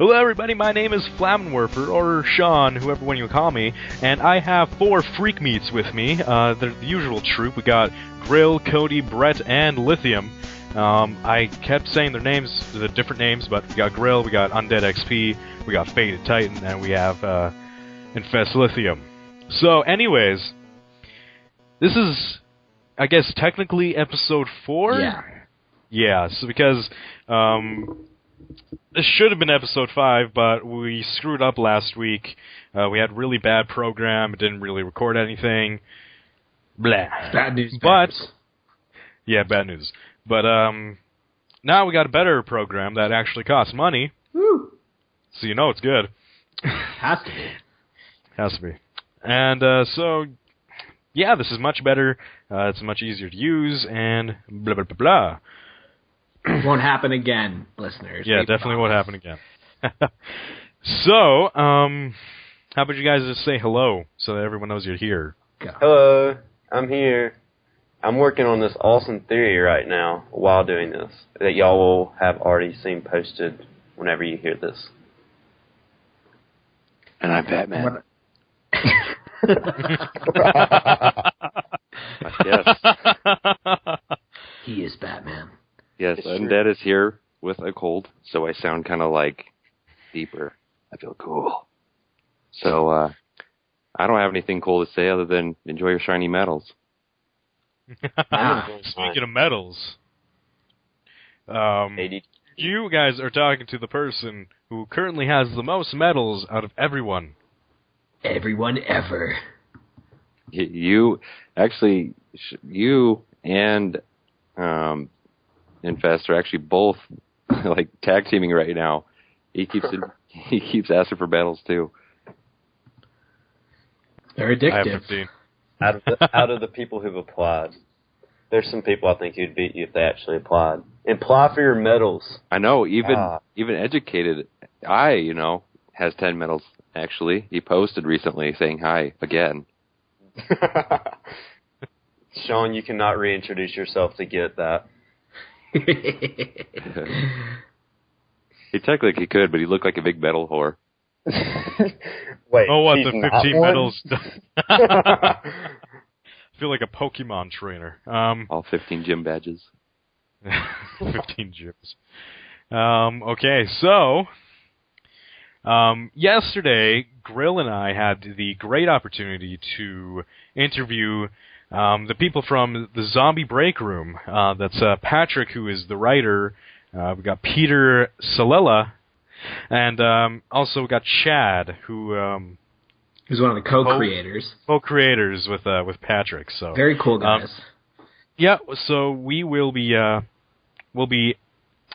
Hello everybody, my name is Flammenwerfer, or Sean, whoever one you call me, and I have 4 freak meats with me. They're the usual troop. We got Grill, Cody, Brett, and Lithium. I kept saying their names, the different names, but we got Grill, we got Undead XP, we got Faded Titan, and we have Infest Lithium. So anyways, this is, I guess, technically episode 4? Yeah. Yeah, so because this should have been episode 5, but we screwed up last week. We had a really bad program, it didn't really record anything. Blah. Bad news. But, yeah, bad news. But now we got a better program that actually costs money. Woo. So you know it's good. Has to be. Has to be. And so, yeah, this is much better. It's much easier to use, and blah, blah, blah, blah. Won't happen again, listeners. Yeah, definitely won't happen again. So, how about you guys just say hello so that everyone knows you're here? Go. Hello, I'm here. I'm working on this awesome theory right now while doing this that y'all will have already seen posted whenever you hear this. And I'm Batman. Yes. He is Batman. Yes, Undead is here with a cold, so I sound kind of like deeper. I feel cool. So, I don't have anything cool to say other than enjoy your shiny medals. Speaking of medals, you guys are talking to the person who currently has the most medals out of everyone. Everyone ever. You and Infest are actually both like tag teaming right now. He keeps asking for battles too. They're addictive. I have 15. Out of the people who've applied, there's some people I think who'd beat you if they actually applied. Apply for your medals. I know, even educated has 10 medals actually. He posted recently saying hi again. Sean, you cannot reintroduce yourself to get that. He technically could, but he looked like a big metal whore. Wait, oh, what, he's the 15 medals? I feel like a Pokemon trainer. All 15 gym badges. 15 gyms. Okay, so, yesterday, Grill and I had the great opportunity to interview the people from the Zombie Break Room. That's Patrick, who is the writer. We got Peter Salella, and also we got Chad, who's one of the co-creators. Co-creators with Patrick. So very cool guys. Yeah, so we will be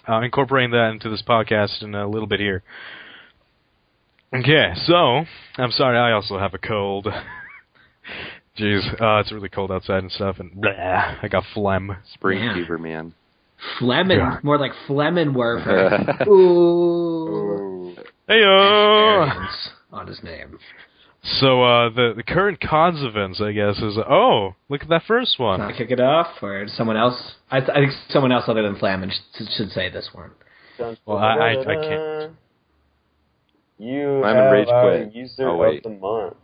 incorporating that into this podcast in a little bit here. Okay, so I'm sorry, I also have a cold. Jeez, it's really cold outside and stuff, and blah, I got phlegm. Spring fever, man. Phlegmin, more like Flammenwerfer. Ooh. Heyo! On his name. So, the current cons events, I guess, is, look at that first one. Can I kick it off, or someone else? I think someone else other than Flammen should say this one. Well, I can't. You I'm have Rage our quit. user Oh, wait. of the month.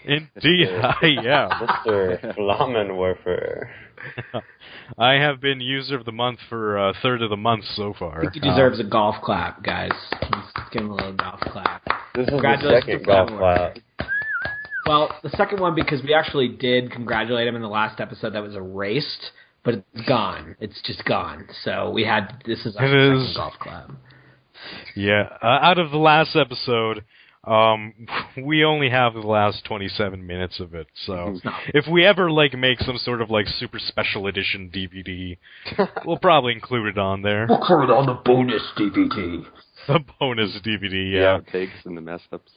Indeed, yeah. Mr. Flammenwerfer. I have been user of the month for a third of the month so far. I think he deserves a golf clap, guys. Let's give him a little golf clap. This is the second golf clap. Well, the second one because we actually did congratulate him in the last episode that was erased, but it's gone. It's just gone. So this is our second golf clap. Yeah, out of the last episode, we only have the last 27 minutes of it, so if we ever, make some sort of, super special edition DVD, we'll probably include it on there. We'll call it on the bonus DVD. The bonus DVD, yeah. Outtakes and the mess-ups.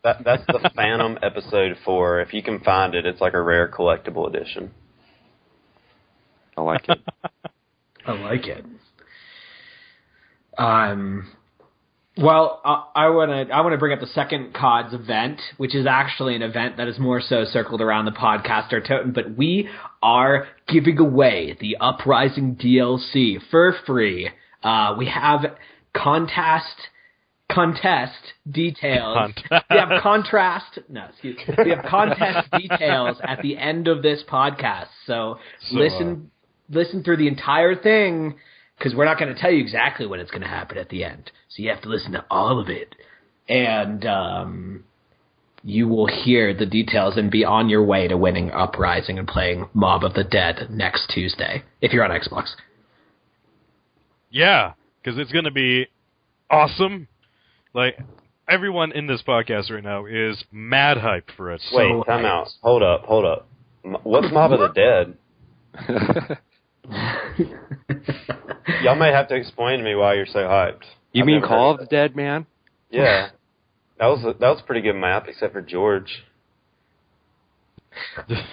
That's the Phantom episode 4. If you can find it, it's like a rare collectible edition. I like it. I like it. Well, I want to bring up the second CODS event, which is actually an event that is more so circled around the podcaster Toten, but we are giving away the Uprising DLC for free. We have contest details. We have contest details at the end of this podcast. So listen through the entire thing, because we're not going to tell you exactly when it's going to happen at the end. So you have to listen to all of it. And you will hear the details and be on your way to winning Uprising and playing Mob of the Dead next Tuesday, if you're on Xbox. Yeah, because it's going to be awesome. Like, everyone in this podcast right now is mad hyped for it. Wait, time out. Hold up. What's Mob of the Dead? Y'all may have to explain to me why you're so hyped. You mean Call of the Dead, man? Yeah. That was a pretty good map, except for George.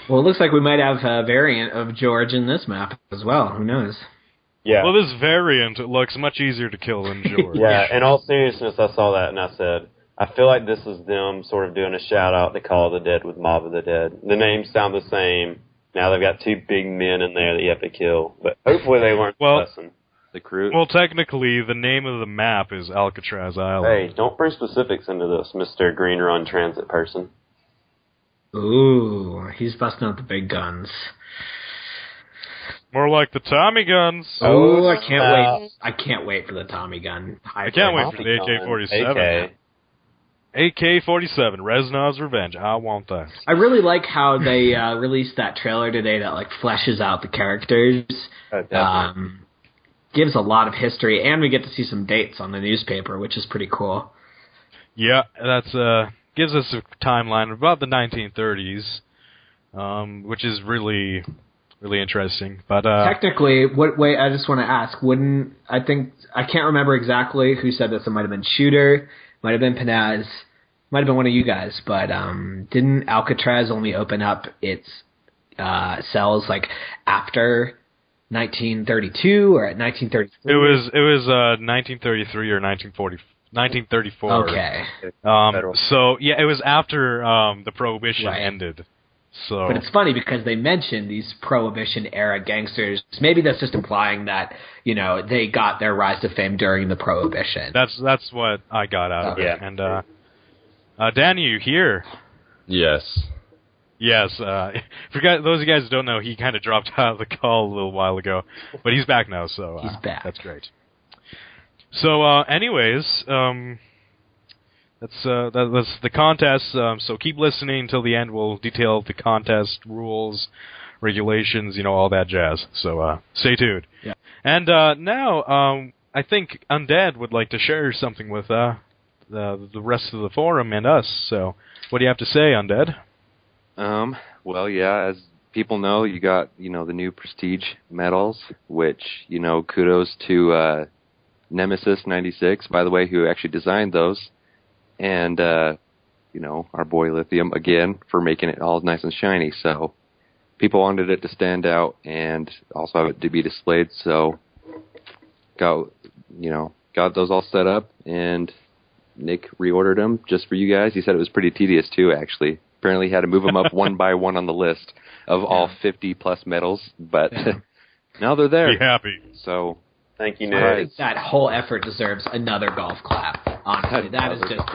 Well, it looks like we might have a variant of George in this map as well. Who knows? Yeah. Well, this variant looks much easier to kill than George. Yeah, in all seriousness, I saw that and I said, I feel like this is them sort of doing a shout-out to Call of the Dead with Mob of the Dead. The names sound the same. Now they've got two big men in there that you have to kill. But hopefully they learned the lesson. The crew. Well, technically, the name of the map is Alcatraz Island. Hey, don't bring specifics into this, Mr. Green Run Transit person. Ooh, he's busting out the big guns. More like the Tommy guns. Oh, I can't wait. I can't wait for the Tommy gun. I can't wait for the AK-47. AK-47, Reznov's Revenge. I want that. I really like how they released that trailer today that like fleshes out the characters. Gives a lot of history, and we get to see some dates on the newspaper, which is pretty cool. Yeah, that's gives us a timeline of about the 1930s, which is really interesting. But technically, I just want to ask, I can't remember exactly who said this. It might have been Shooter, might have been Panaz, might have been one of you guys, but didn't Alcatraz only open up its cells like after 1932 or at 1933? It was 1933 or 1934. Okay. So yeah, it was after the Prohibition ended. So, but it's funny because they mentioned these Prohibition era gangsters. Maybe that's just implying that they got their rise to fame during the Prohibition. That's what I got out of it. And Danny, you here? Yes. Yes. For those of you guys who don't know, he kind of dropped out of the call a little while ago, but he's back now. So he's back. That's great. So, anyways, that's the contest. So keep listening until the end. We'll detail the contest rules, regulations, all that jazz. So stay tuned. Yeah. And now, I think Undead would like to share something with the rest of the forum and us. So, what do you have to say, Undead? Well, yeah, as people know, you got the new Prestige medals, which kudos to Nemesis 96, by the way, who actually designed those. And, our boy Lithium, again, for making it all nice and shiny. So people wanted it to stand out and also have it to be displayed. So got those all set up, and Nick reordered them just for you guys. He said it was pretty tedious, too, actually. Apparently he had to move them up one by one on the list of all 50-plus medals. But now they're there. Be happy. So thank you, Nick. I think that whole effort deserves another golf clap. Honestly, that is just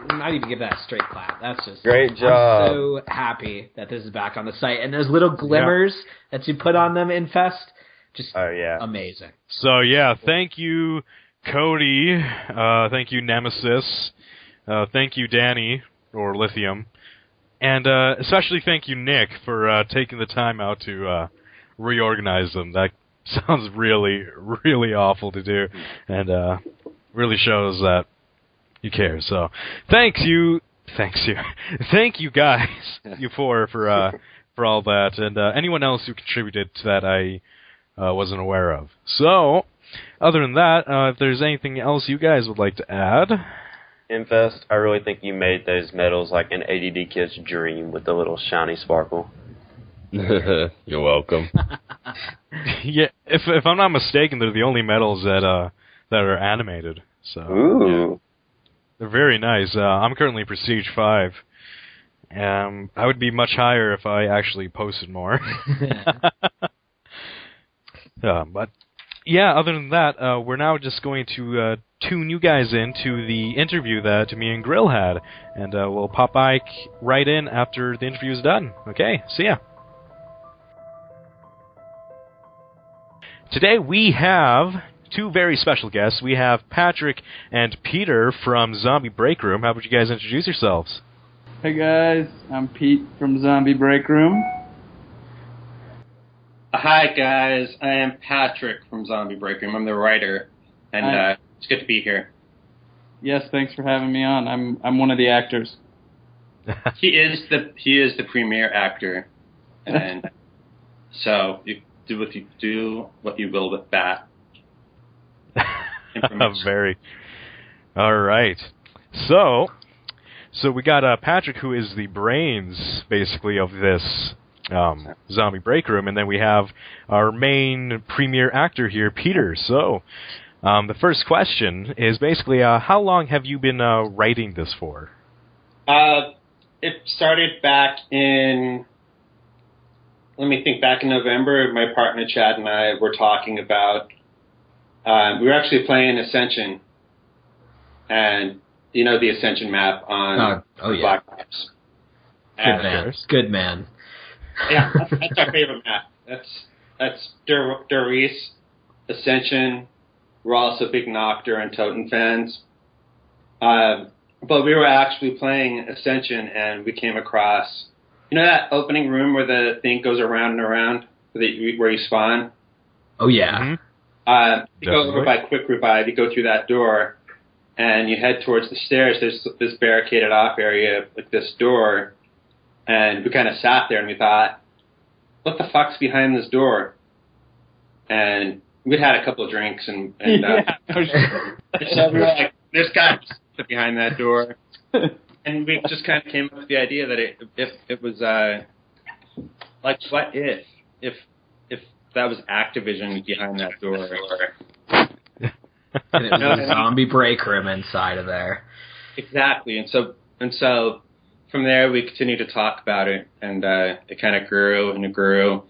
not even give that a straight clap. That's just great job. I'm so happy that this is back on the site, and those little glimmers that you put on them in Fest, just amazing. So thank you, Cody. Thank you, Nemesis. Thank you, Danny or Lithium, and especially thank you, Nick, for taking the time out to reorganize them. That sounds really, really awful to do, and really shows that you care. So, thank you guys, you for all that, and anyone else who contributed to that I wasn't aware of. So, other than that, if there's anything else you guys would like to add. Infest, I really think you made those medals like an ADD kid's dream with the little shiny sparkle. You're welcome. Yeah, if I'm not mistaken, they're the only medals that are animated. So ooh, they're very nice. I'm currently Prestige 5. I would be much higher if I actually posted more. But yeah, other than that, we're now just going to tune you guys into the interview that me and Grill had, and we'll pop Ike right in after the interview's done. Okay, see ya. Today we have two very special guests. We have Patrick and Peter from Zombie Break Room. How about you guys introduce yourselves? Hey guys, I'm Pete from Zombie Break Room. Hi guys, I am Patrick from Zombie Break Room. I'm the writer, and it's good to be here. Yes, thanks for having me on. I'm one of the actors. He is the premier actor, and so you do what you will with that. Very. All right. So we got Patrick, who is the brains, basically, of this Zombie Break Room, and then we have our main premier actor here, Peter. So the first question is basically, how long have you been writing this for? It started back in, back in November. My partner Chad and I were talking about, we were actually playing Ascension, and you know the Ascension map on Black Ops. Good man. Yeah, that's our favorite map. That's Doris, Ascension. We're also big Noctur and Toten fans. But we were actually playing Ascension, and we came across, you know that opening room where the thing goes around and around, where you spawn? Oh, yeah. Mm-hmm. You go over by Quick Revive, you go through that door, and you head towards the stairs. There's this barricaded off area with this door, and we kind of sat there and we thought, what the fuck's behind this door? And we'd had a couple of drinks, and so we were like, there's got to be behind that door. And we just kind of came up with the idea that it was like, what if that was Activision behind that door? And it was a zombie break room inside of there. Exactly. And so from there we continued to talk about it, and it kind of grew and it grew.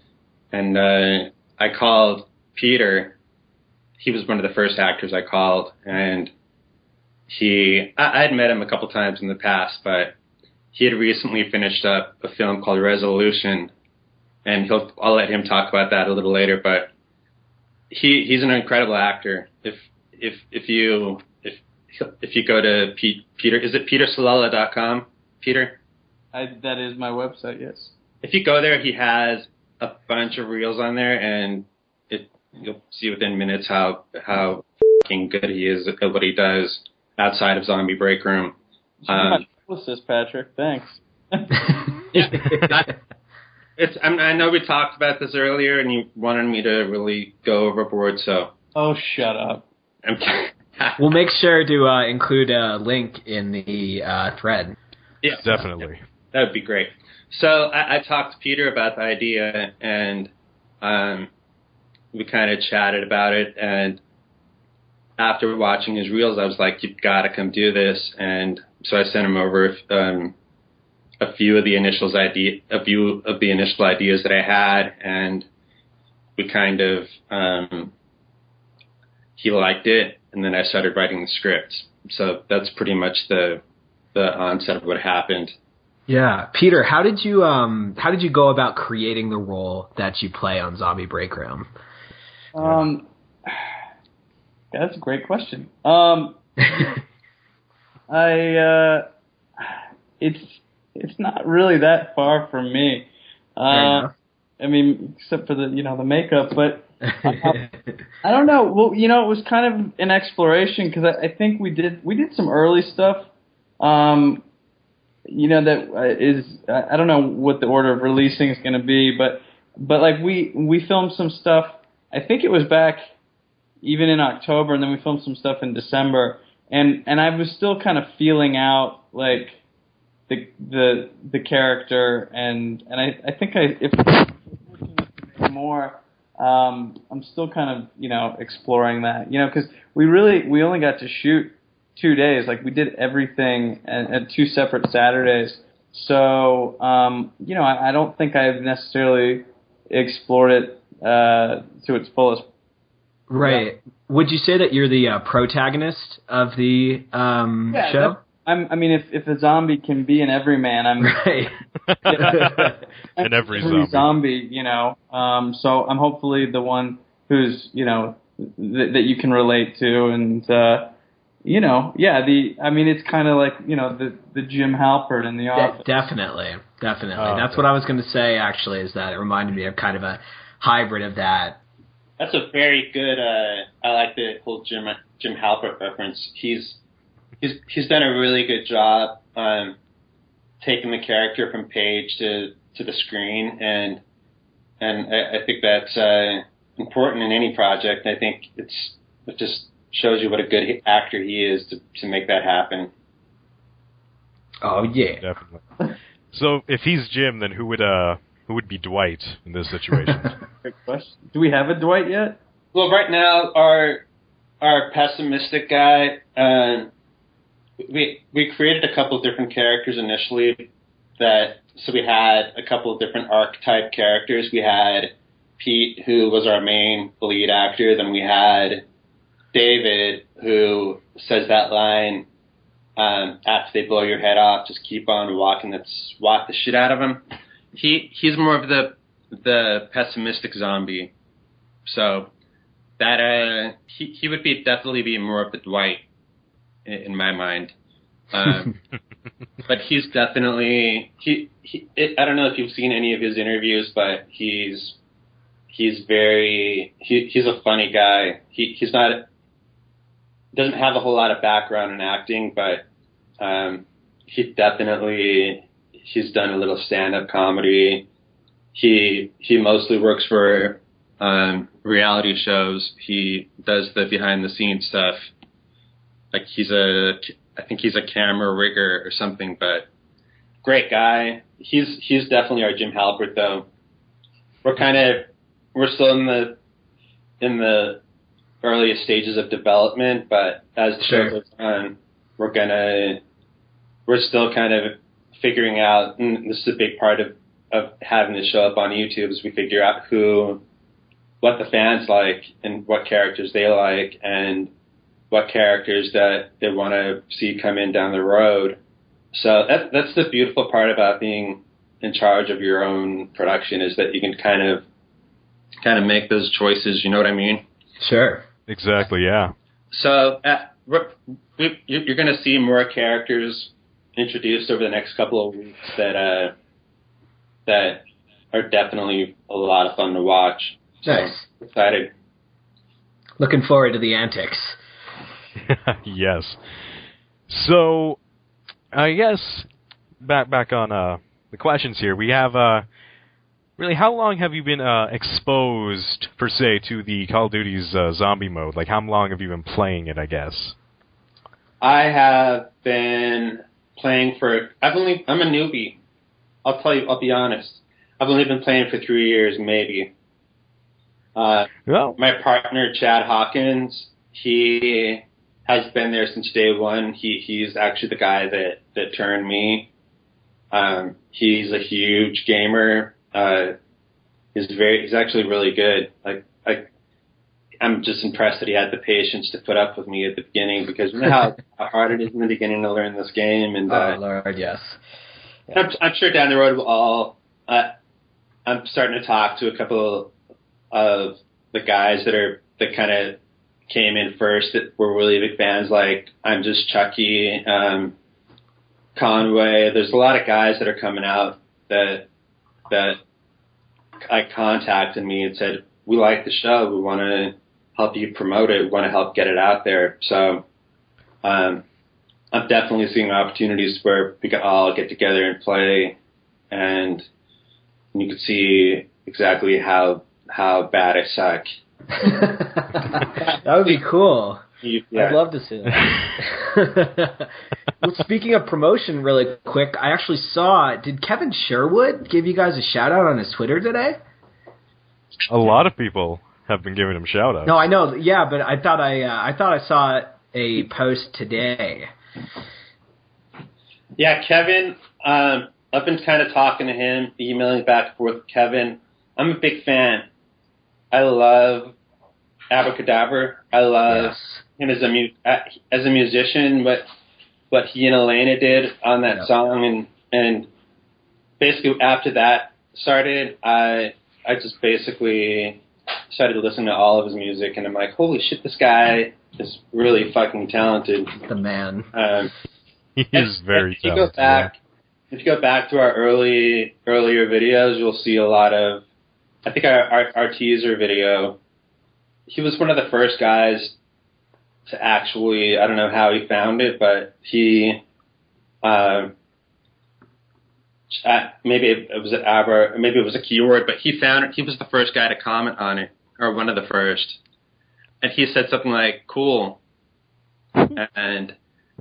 And I called Peter. He was one of the first actors I called, and I had met him a couple times in the past, but he had recently finished up a film called Resolution, and I'll let him talk about that a little later. But he's an incredible actor. If you go to Peter, is it petersalala.com? Peter? That is my website, yes. If you go there, he has a bunch of reels on there, and you'll see within minutes how fucking good he is at what he does outside of Zombie Break Room. What's this, Patrick? Thanks. I know we talked about this earlier, and you wanted me to really go overboard, so. Oh, shut up. We'll make sure to include a link in the thread. Yeah, definitely. That would be great. So I talked to Peter about the idea, and we kind of chatted about it. And after watching his reels, I was like, "You've got to come do this." And so I sent him over a few of the initial ideas that I had, and we kind of he liked it, and then I started writing the script. So that's pretty much the onset of what happened. Yeah, Peter, how did you go about creating the role that you play on Zombie Break Room? That's a great question. It's not really that far from me. I mean, except for the makeup, but I don't know. Well, it was kind of an exploration, because I think we did some early stuff. That is, I don't know what the order of releasing is going to be, but like we filmed some stuff. I think it was back even in October, and then we filmed some stuff in December, and I was still kind of feeling out like the character, and I think if more, I'm still kind of exploring that, because we only got to shoot 2 days. Like, we did everything at 2 separate Saturdays. So, I don't think I've necessarily explored it to its fullest Right. Yeah. Would you say that you're the protagonist of the show? I mean, if a zombie can be an everyman, I'm right. An every zombie, you know. So I'm hopefully the one who's, you know, that you can relate to, and you know, it's kind of like, you know, the Jim Halpert in The Office. Definitely. That's what I was going to say. Actually, is that it reminded me of kind of a hybrid of that. That's a very good. I like the whole Jim Halpert reference. He's done a really good job taking the character from page to the screen, and I think that's important in any project. I think it just shows you what a good actor he is to make that happen. Oh yeah, definitely. So if he's Jim, then who would be Dwight in this situation? Good question. Do we have a Dwight yet? Well, right now our pessimistic guy. We created a couple of different characters initially. So we had a couple of different archetype characters. We had Pete, who was our main lead actor. Then we had David, who says that line, after they blow your head off, just keep on walking. Let's walk the shit out of him. He's more of the pessimistic zombie. So that he would definitely be more of the Dwight in my mind. But he's definitely I don't know if you've seen any of his interviews, but he's a funny guy. He's not doesn't have a whole lot of background in acting, but he's done a little stand-up comedy. He mostly works for reality shows. He does the behind-the-scenes stuff. Like I think he's a camera rigger or something, but great guy. He's definitely our Jim Halpert, though. We're still in the earliest stages of development, but as the show goes on, we're still kind of figuring out, and this is a big part of having this show up on YouTube, is we figure out what the fans like and what characters they like and what characters that they want to see come in down the road. So that's the beautiful part about being in charge of your own production, is that you can kind of make those choices. You know what I mean? Sure. Exactly. Yeah. So you're going to see more characters introduced over the next couple of weeks that are definitely a lot of fun to watch. Nice. So, excited. Looking forward to the antics. Yes. So, I guess back on the questions here, we have really, how long have you been exposed per se to the Call of Duty's zombie mode? Like, how long have you been playing it? I guess I have been playing I'm a newbie. I'll be honest. I've only been playing for 3 years, maybe. My partner Chad Hawkins, he has been there since day one. He's actually the guy that turned me. He's a huge gamer. He's actually really good. I'm just impressed that he had the patience to put up with me at the beginning, because you know how hard it is in the beginning to learn this game. And oh Lord, yes. Yeah. I'm sure down the road we'll all. I'm starting to talk to a couple of the guys that kind of came in first that were really big fans. Like I'm Just Chucky, Conway. There's a lot of guys that are coming out that contacted me and said, we like the show. We want to help you promote it. We want to help get it out there. So I'm definitely seeing opportunities where we can all get together and play, and you can see exactly how bad I suck. That would be cool. Yeah. I'd love to see that. Well, speaking of promotion, really quick, I actually saw, did Kevin Sherwood give you guys a shout out on his Twitter today? A lot of people have been giving him shout outs. No, I know, yeah, but I thought I saw a post today. Yeah, Kevin, I've been kind of talking to him, emailing back and forth with Kevin. I'm a big fan. I love Abracadabra. I love him as a musician, what he and Elena did on that song, and basically after that started, I just basically started to listen to all of his music, and I'm like, holy shit, this guy is really fucking talented. The man. He is very talented. If you go back to our earlier videos, you'll see a lot of, I think our teaser video, he was one of the first guys to actually, I don't know how he found it, but he, maybe it was maybe it was a keyword, but he found it. He was the first guy to comment on it, or one of the first. And he said something like, cool. And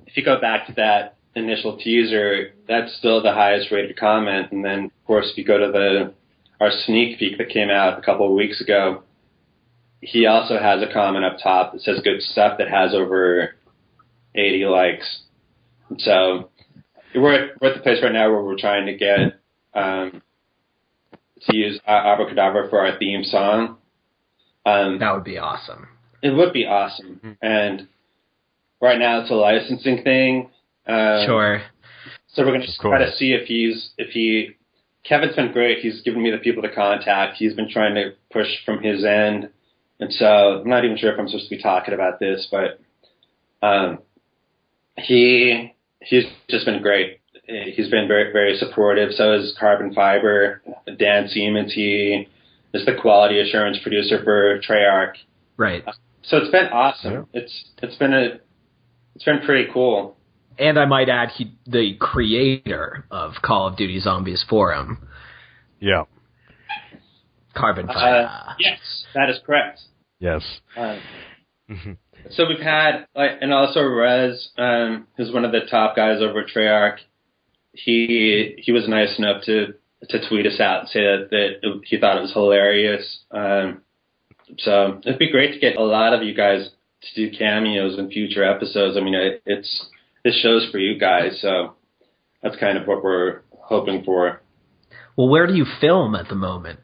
if you go back to that initial teaser, that's still the highest rated comment. And then, of course, if you go to our sneak peek that came out a couple of weeks ago, he also has a comment up top that says good stuff that has over 80 likes. And so we're at the place right now where we're trying to get to use Abracadabra for our theme song. That would be awesome. It would be awesome. And right now it's a licensing thing. Sure. So we're going to try to see if Kevin's been great. He's given me the people to contact. He's been trying to push from his end. And so I'm not even sure if I'm supposed to be talking about this, but he's just been great. He's been very, very supportive. So is Carbon Fiber, Dan Siemens. He is the quality assurance producer for Treyarch. Right. So it's been awesome. Yeah. It's been pretty cool. And I might add, the creator of Call of Duty Zombies Forum. Yeah. Carbon Fiber. Yes, that is correct. Yes. So we've had, and also Rez, who's one of the top guys over at Treyarch. He was nice enough to tweet us out and say that he thought it was hilarious. So it'd be great to get a lot of you guys to do cameos in future episodes. I mean, this show's for you guys, so that's kind of what we're hoping for. Well, where do you film at the moment?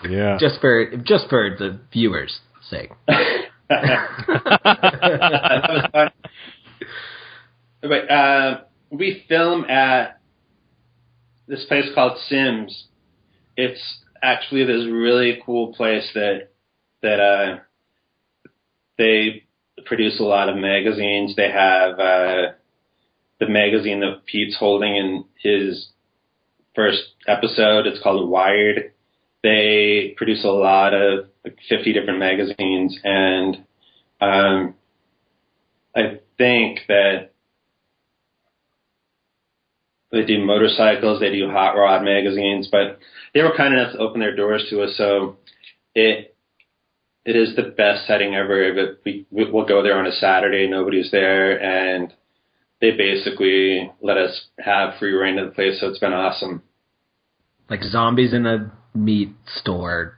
Yeah. Just for the viewers' sake. That was fun. But, we film at this place called Sims. It's actually this really cool place that they produce a lot of magazines. They have the magazine that Pete's holding in his first episode. It's called Wired. They produce a lot of 50 different magazines, and I think that they do motorcycles, they do hot rod magazines, but they were kind enough to open their doors to us, so it is the best setting ever. But we'll go there on a Saturday, nobody's there, and they basically let us have free reign of the place, so it's been awesome. Like zombies in a meat store.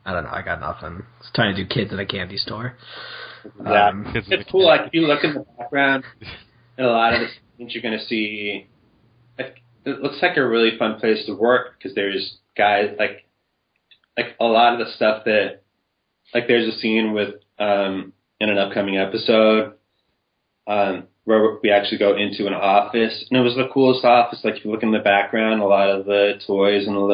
I don't know, I got nothing. It's trying to do kids in a candy store. Yeah, it's cool. Like, if you look in the background, in a lot of the scenes, you're going to see, it looks like a really fun place to work, because there's guys, like a lot of the stuff that, like there's a scene with, in an upcoming episode, where we actually go into an office, and it was the coolest office. Like, if you look in the background, a lot of the toys and you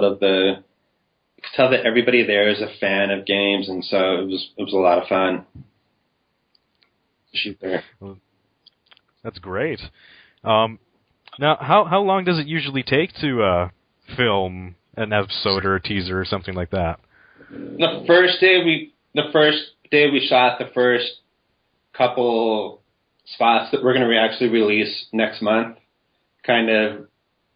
could tell that everybody there is a fan of games, and so it was a lot of fun to shoot there. That's great. Now, how long does it usually take to film an episode or a teaser or something like that? The first day we shot the first couple spots that we're going to actually release next month, kind of,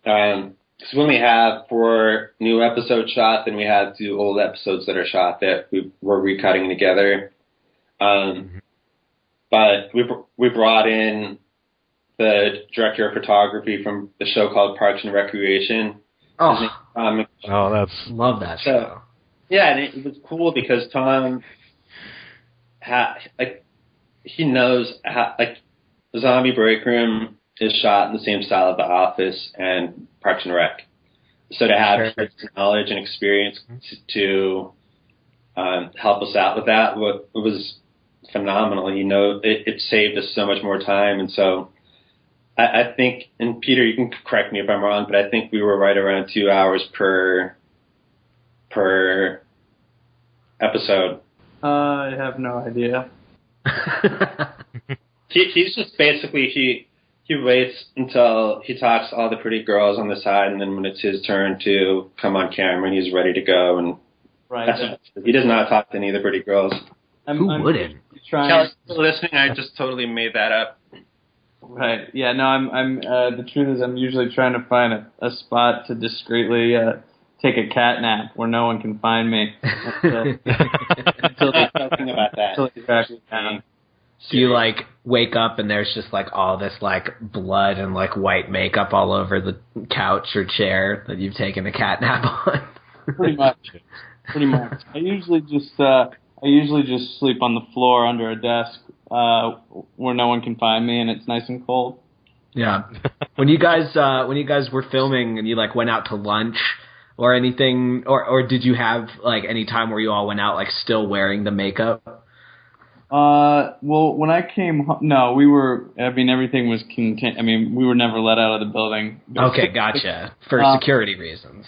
because we only have 4 new episodes shot, then we have 2 old episodes that are shot that we're recutting together. But we brought in the director of photography from the show called Parks and Recreation. Oh, love that show. Yeah, and it was cool because Tom he knows how, like, Zombie Break Room is shot in the same style of The Office and Parks and Rec. So to have his knowledge and experience to help us out with that, it phenomenal. It saved us so much more time, and so I think, and Peter, you can correct me if I'm wrong, but I think we were right around 2 hours per episode. I have no idea. He's just basically he waits until he talks to all the pretty girls on the side, and then when it's his turn to come on camera, he's ready to go. And Right. he does not talk to any of the pretty girls. Who wouldn't? Kelly, listening, I just totally made that up. Right. Yeah. No. I'm. The truth is, I'm usually trying to find a spot to discreetly take a cat nap where no one can find me. Until they're talking about that. Until they track me down. Do you like wake up and there's just like all this like blood and like white makeup all over the couch or chair that you've taken a cat nap on? Pretty much. I usually just sleep on the floor under a desk where no one can find me, and it's nice and cold. Yeah. When you guys were filming and you like went out to lunch or anything, or did you have like any time where you all went out like still wearing the makeup? Well, when I came home, no, we were. I mean, everything was contained. I mean, we were never let out of the building. Okay, gotcha. For security reasons.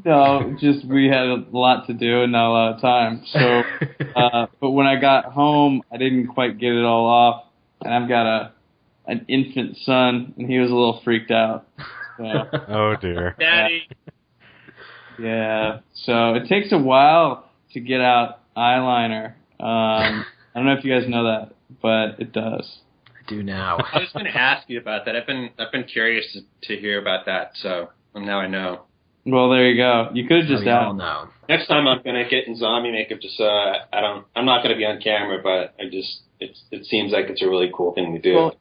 No, just we had a lot to do and not a lot of time. So, but when I got home, I didn't quite get it all off, and I've got an infant son, and he was a little freaked out. So, oh dear, Daddy. Yeah, so it takes a while to get out eyeliner. I don't know if you guys know that, but it does. I do now. I was going to ask you about that. I've been curious to hear about that, so now I know. Well, there you go. You could have just asked. No. Next time I'm going to get in zombie makeup just so I'm not going to be on camera, but it seems like it's a really cool thing to do. Well,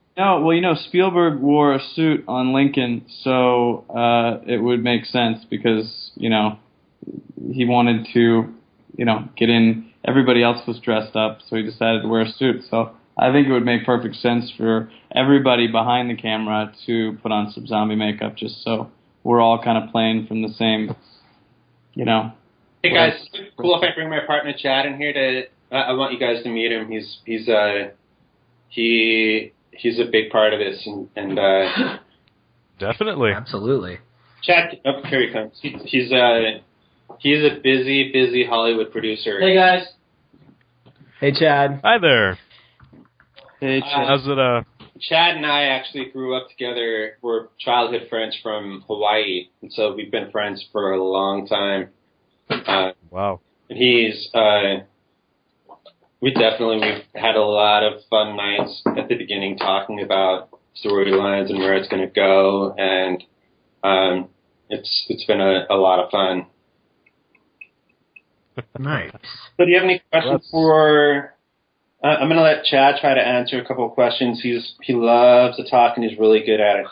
Spielberg wore a suit on Lincoln, so it would make sense because, he wanted to, get in. Everybody else was dressed up, so he decided to wear a suit. So I think it would make perfect sense for everybody behind the camera to put on some zombie makeup just so we're all kind of playing from the same, Hey guys, is it cool if I bring my partner Chad in here I want you guys to meet him. He's a big part of this, and definitely, absolutely. Chad, here he comes. He's a busy Hollywood producer. Hey guys. Hey Chad. Hi there. Hey Chad. How's it? Chad and I actually grew up together. We're childhood friends from Hawaii, and so we've been friends for a long time. Wow. And we've had a lot of fun nights at the beginning talking about storylines and where it's going to go, and it's been a lot of fun. Nice. So do you have any questions for... I'm going to let Chad try to answer a couple of questions. He loves to talk, and he's really good at it.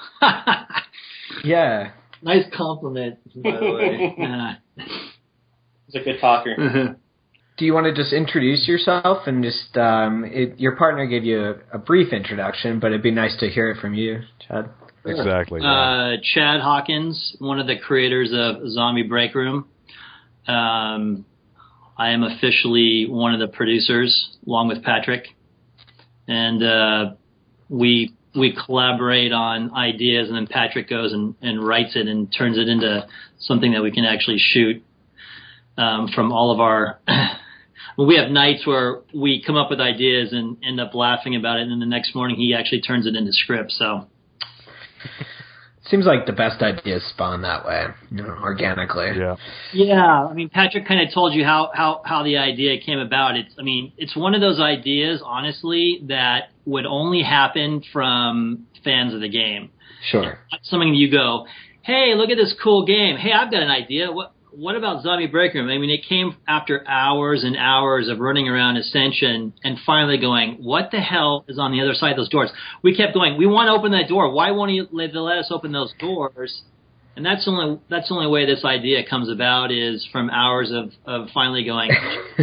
Yeah. Nice compliment, by the way. He's a good talker. Do you want to just introduce yourself and just your partner gave you a brief introduction, but it'd be nice to hear it from you, Chad. Exactly. Chad Hawkins, one of the creators of Zombie Break Room. I am officially one of the producers, along with Patrick, and we collaborate on ideas, and then Patrick goes and writes it and turns it into something that we can actually shoot from all of our. Well, we have nights where we come up with ideas and end up laughing about it, and then the next morning he actually turns it into script. So. Seems like the best ideas spawn that way, organically. Yeah. Yeah. I mean, Patrick kind of told you how the idea came about. It's one of those ideas, honestly, that would only happen from fans of the game. Sure. Something you go, hey, look at this cool game. Hey, I've got an idea. What about Zombie Break Room? I mean, it came after hours and hours of running around Ascension and finally going, what the hell is on the other side of those doors? We kept going, we want to open that door. Why won't you let us open those doors? And that's the only way this idea comes about is from hours of finally going,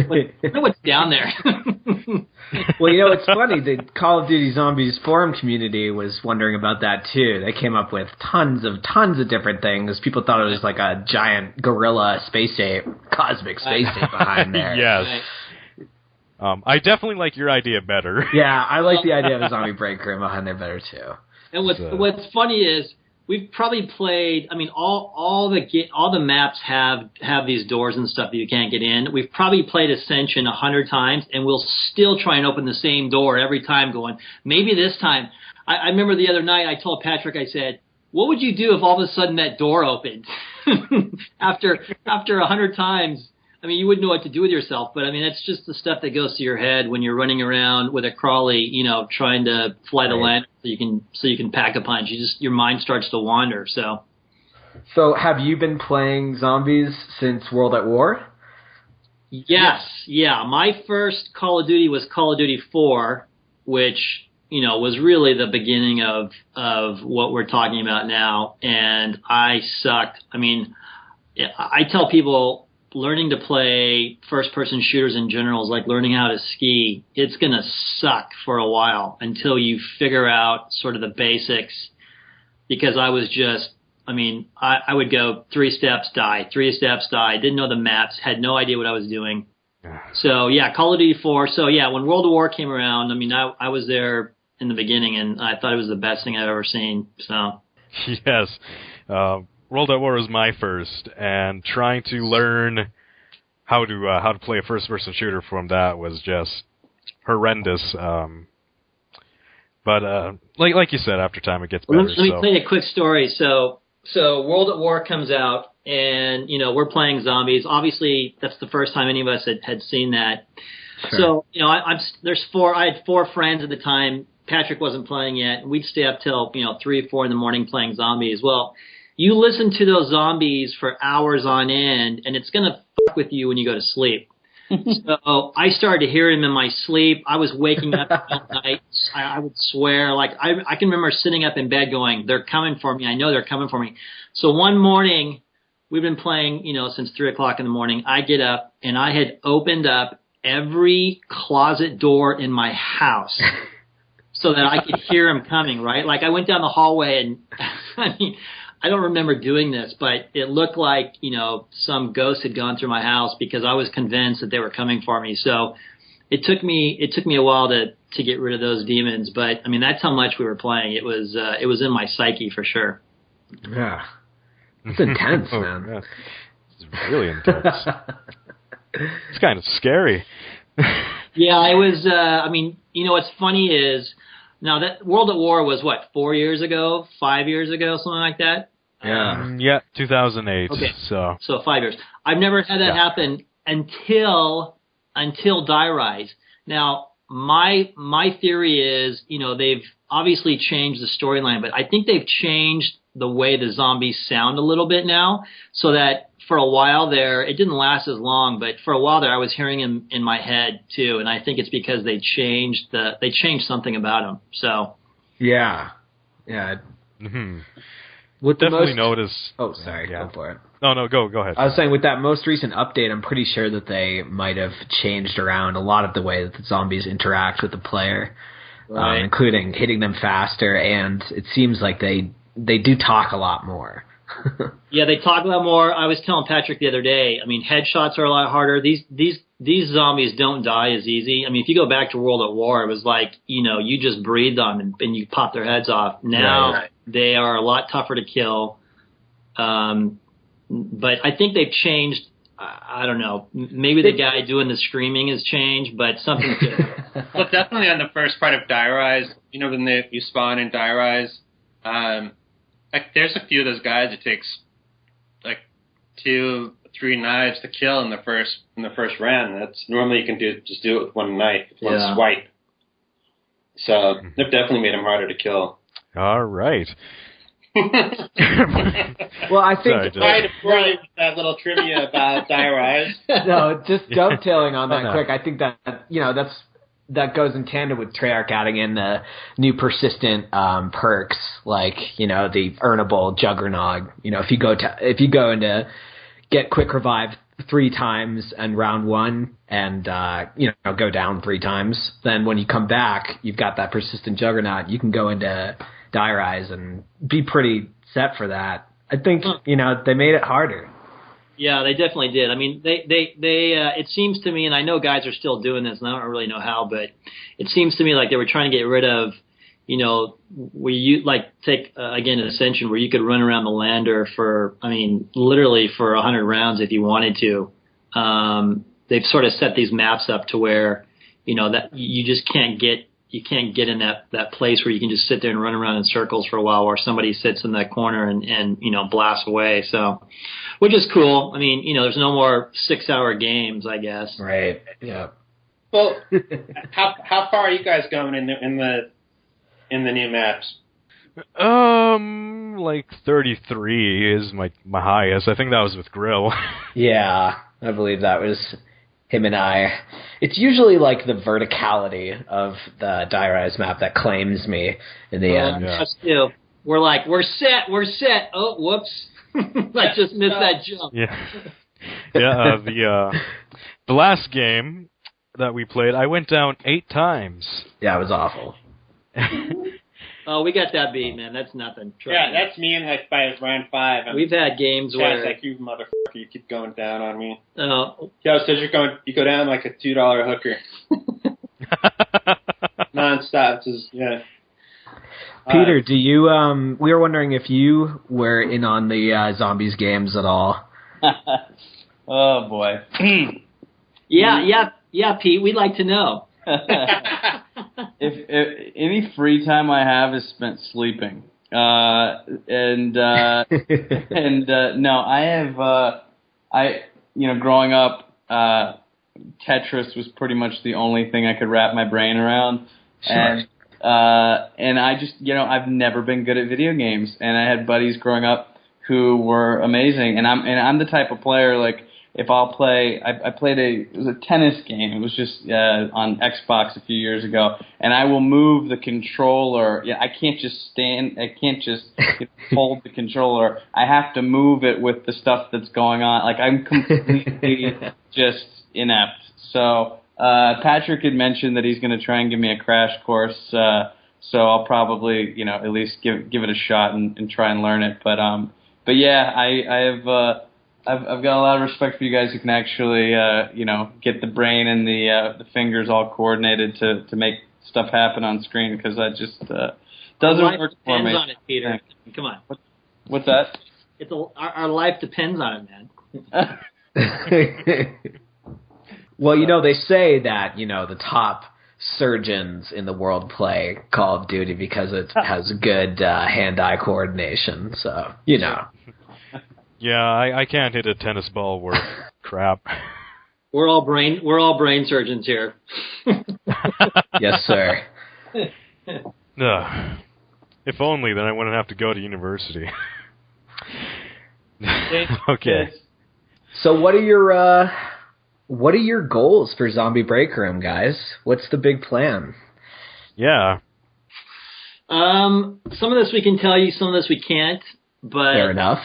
what's down there? Well, it's funny. The Call of Duty Zombies forum community was wondering about that too. They came up with tons of different things. People thought it was like a giant gorilla space ape, cosmic space ape behind there. Yes. I definitely like your idea better. Yeah, I like the idea of a zombie break room behind there better too. And what's funny is we've probably played. I mean, all the maps have these doors and stuff that you can't get in. We've probably played Ascension 100 times, and we'll still try and open the same door every time. Going, maybe this time. I remember the other night I told Patrick, I said, "What would you do if all of a sudden that door opened after 100 times?" I mean, you wouldn't know what to do with yourself, but I mean, it's just the stuff that goes through your head when you're running around with a crawly, trying to fly the land so you can pack a punch. Your mind starts to wander. So have you been playing zombies since World at War? Yes, yeah. My first Call of Duty was Call of Duty 4, which was really the beginning of what we're talking about now, and I sucked. I mean, I tell people, learning to play first-person shooters in general is like learning how to ski. It's going to suck for a while until you figure out sort of the basics, because I was just, I would go 3 steps, die, 3 steps, die, didn't know the maps, had no idea what I was doing. So, yeah, Call of Duty 4. So, yeah, when World of War came around, I was there in the beginning, and I thought it was the best thing I'd ever seen. So Yes. World at War was my first, and trying to learn how to play a first-person shooter from that was just horrendous. But like you said, after time it gets better. Let me tell you a quick story. So World at War comes out, and we're playing zombies. Obviously, that's the first time any of us had seen that. Sure. So I had 4 friends at the time. Patrick wasn't playing yet, and we'd stay up till 3 or 4 in the morning playing zombies. Well, you listen to those zombies for hours on end, and it's going to fuck with you when you go to sleep. So I started to hear him in my sleep. I was waking up all night. I would swear. Like, I can remember sitting up in bed going, they're coming for me. I know they're coming for me. So one morning, we've been playing, since 3 o'clock in the morning. I get up, and I had opened up every closet door in my house so that I could hear him coming, right? Like, I went down the hallway, and I don't remember doing this, but it looked like, some ghost had gone through my house because I was convinced that they were coming for me. So it took me a while to get rid of those demons, but that's how much we were playing. It was in my psyche for sure. Yeah. It's intense, man. Yeah. It's really intense. It's kind of scary. Yeah, it was, what's funny is, now that World at War was 4 years ago, 5 years ago, something like that? Yeah, 2008. Okay. So 5 years. I've never had that happen until Die Rise. Now, my theory is, they've obviously changed the storyline, but I think they've changed the way the zombies sound a little bit now, so that for a while there, it didn't last as long, but for a while there, I was hearing him in my head too, and I think it's because they changed something about him. So yeah. Mm-hmm. Definitely notice. Oh, sorry. Yeah. Go for it. No, go ahead. I was saying, with that most recent update, I'm pretty sure that they might have changed around a lot of the way that the zombies interact with the player, right. Including hitting them faster, and it seems like they do talk a lot more. Yeah, they talk a lot more. I was telling Patrick the other day, headshots are a lot harder. These zombies don't die as easy. If you go back to World at War, it was like, you just breathed on them and you pop their heads off. Now They are a lot tougher to kill. But I think they've changed. I don't know. Maybe the guy doing the screaming has changed, but something's good. Well, definitely on the first part of Die Rise, when you spawn in Die Rise, there's a few of those guys it takes 2-3 knives to kill in the first round. That's normally you can do it with one knife, one swipe. So they've definitely made them harder to kill. All right. Well, I think sorry to bore you with that little trivia about Die Rise. No, just dovetailing on that quick. I think that goes in tandem with Treyarch adding in the new persistent perks, like the earnable Juggernaut. If you go into get quick revive 3 times in round 1 and go down 3 times, then when you come back, you've got that persistent Juggernaut. You can go into Die Rise and be pretty set for that. I think they made it harder. Yeah, they definitely did. I mean, they it seems to me, and I know guys are still doing this, and I don't really know how, but it seems to me like they were trying to get rid of, where you take again Ascension, where you could run around the lander for, literally for 100 rounds if you wanted to. They've sort of set these maps up to where, that you just can't get in that place where you can just sit there and run around in circles for a while, while somebody sits in that corner and blasts away. So, which is cool. I mean, there's no more 6-hour games, I guess. Right. Yeah. Well, how far are you guys going in the new maps? Like 33 is my highest. I think that was with Grill. Yeah, I believe that was him and I. It's usually like the verticality of the Die Rise map that claims me in the end. Yeah. Us too. We're like, we're set. Oh, whoops. I just missed that jump. Yeah. Yeah, the last game that we played, I went down 8 times. Yeah, it was awful. Oh, we got that beat, man. That's nothing. Yeah, that's me in by round 5. We've had games where like, you motherfucker, you keep going down on me. Oh. Yo, says you go down like a $2 hooker. Non-stop. Just, yeah. Peter, do you, we were wondering if you were in on the zombies games at all. Oh, boy. Yeah, Pete, we'd like to know. If any free time I have is spent sleeping, no, I have growing up, Tetris was pretty much the only thing I could wrap my brain around, Sure. and I just I've never been good at video games, and I had buddies growing up who were amazing, and I'm the type of player like. If I'll play, I played it was a tennis game. It was just on Xbox a few years ago, and I will move the controller. I can't just hold the controller. I have to move it with the stuff that's going on. Like I'm completely just inept. So Patrick had mentioned that he's going to try and give me a crash course. So I'll probably at least give it a shot and try and learn it. But yeah, I have. I've got a lot of respect for you guys who can actually, get the brain and the fingers all coordinated to make stuff happen on screen, because that just doesn't work for me. Our life depends on it, Peter. Come on. What's that? Our life depends on it, man. Well, they say that, the top surgeons in the world play Call of Duty because it has good hand-eye coordination, so, Yeah, I can't hit a tennis ball worth crap. We're all brain surgeons here. Yes, sir. If only, then I wouldn't have to go to university. Okay. So what are your goals for Zombie Break Room, guys? What's the big plan? Yeah. Some of this we can tell you, some of this we can't. But fair enough.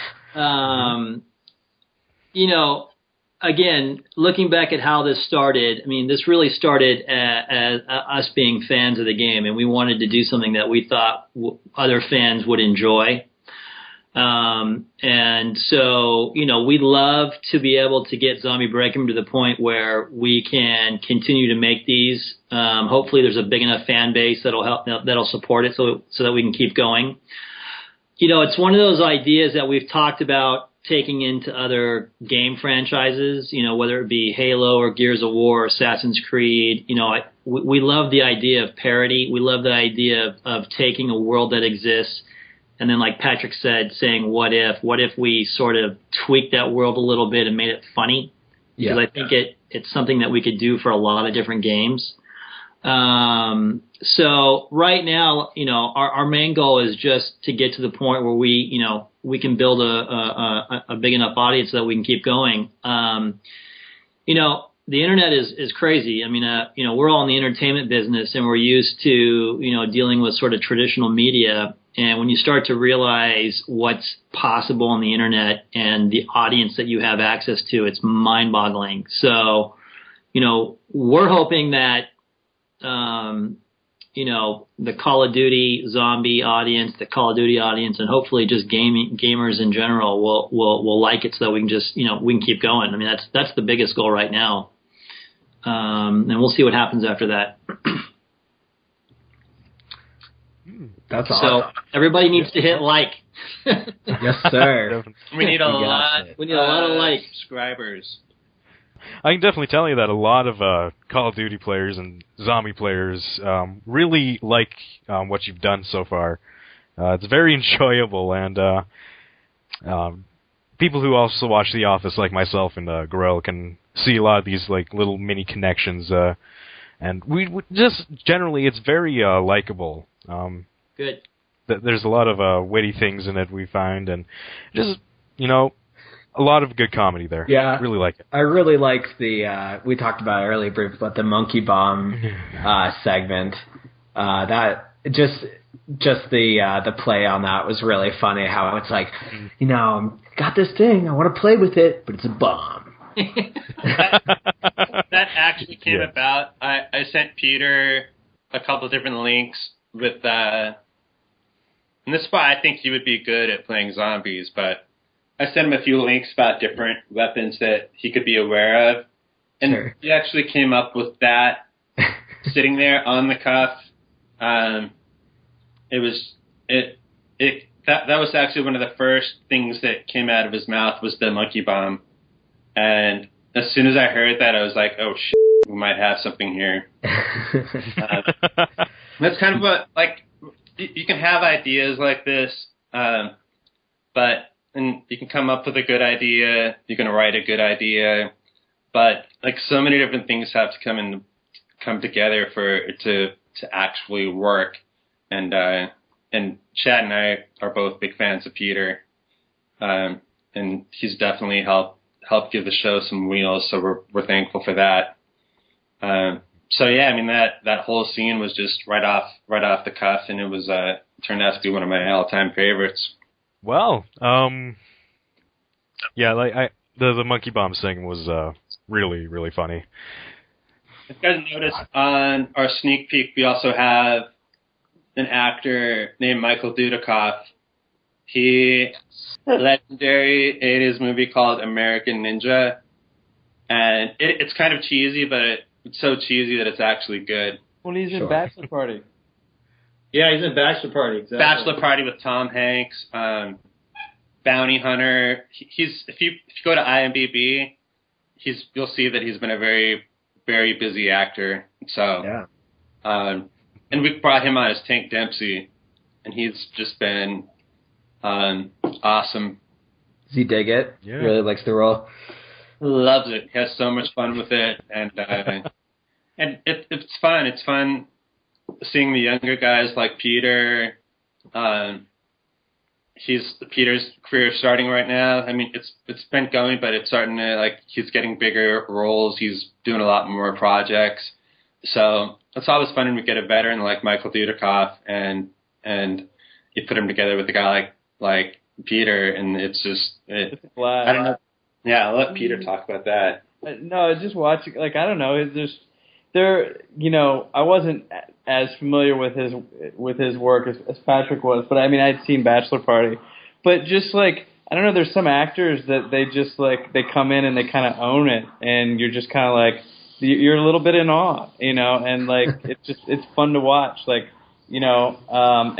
Again, looking back at how this started, this really started as us being fans of the game, and we wanted to do something that we thought other fans would enjoy. And so, we'd love to be able to get Zombie Break Room to the point where we can continue to make these. Hopefully there's a big enough fan base that'll support it so that we can keep going. It's one of those ideas that we've talked about taking into other game franchises, whether it be Halo or Gears of War or Assassin's Creed. We love the idea of parody. We love the idea of taking a world that exists and then, like Patrick said, saying, what if we sort of tweaked that world a little bit and made it funny? Because I think it's something that we could do for a lot of different games. So right now, our main goal is just to get to the point where we can build a big enough audience so that we can keep going. The internet is crazy. We're all in the entertainment business, and we're used to, dealing with sort of traditional media. And when you start to realize what's possible on the internet and the audience that you have access to, it's mind-boggling. So, we're hoping that, the Call of Duty zombie audience, the Call of Duty audience, and hopefully just gamers in general will like it, so that we can just we can keep going. I mean, that's the biggest goal right now, and we'll see what happens after that. That's awesome. So everybody needs to hit like. Yes, sir. We need a lot. We need a lot of likes. Subscribers. I can definitely tell you that a lot of Call of Duty players and zombie players really like what you've done so far. It's very enjoyable, and people who also watch The Office, like myself and Gorell, can see a lot of these like little mini connections. And we just generally, it's very likable. Good. There's a lot of witty things in it we find, and just a lot of good comedy there. Yeah, really like it. I really like the we talked about it earlier briefly, but the monkey bomb segment. That just the play on that was really funny. How it's like, got this thing, I want to play with it, but it's a bomb. That actually came about. I sent Peter a couple of different links with in this spot. I think he would be good at playing zombies, but I sent him a few links about different weapons that he could be aware of, and he actually came up with that sitting there on the cuff. That was actually one of the first things that came out of his mouth was the monkey bomb, and as soon as I heard that, I was like, "Oh shit, we might have something here." That's kind of what you can have ideas like this, but. And you can come up with a good idea. You can write a good idea, but so many different things have to come together for it to actually work. And Chad and I are both big fans of Peter, and he's definitely helped give the show some wheels. So we're thankful for that. So yeah, I mean that whole scene was just right off the cuff, and it was turned out to be one of my all-time favorites. Well, yeah, the monkey bomb thing was really, really funny. If you guys noticed, on our sneak peek, we also have an actor named Michael Dudikoff. He legendary 80s movie called American Ninja, and it's kind of cheesy, but it's so cheesy that it's actually good. Well, he's in Bachelor Party. Yeah, he's in Bachelor Party. Exactly. Bachelor Party with Tom Hanks, Bounty Hunter. If you go to IMDb, you'll see that he's been a very, very busy actor. So, yeah. And we brought him on as Tank Dempsey, and he's just been awesome. Does he dig it? Yeah. Really likes the role. Loves it. He has so much fun with it, and it's fun. It's fun. Seeing the younger guys like Peter, Peter's career starting right now. I mean, it's been going, but it's starting to he's getting bigger roles. He's doing a lot more projects. So it's always fun when we get a veteran like Michael Dudikoff, and you put him together with a guy like Peter, and it's just I don't know. Yeah, I'll let Peter talk about that. No, just watching. I don't know. It's just I wasn't as familiar with his work as Patrick was, but I mean, I'd seen Bachelor Party. But just I don't know, there's some actors that they just they come in and they kind of own it, and you're just kind of you're a little bit in awe, and it's fun to watch, and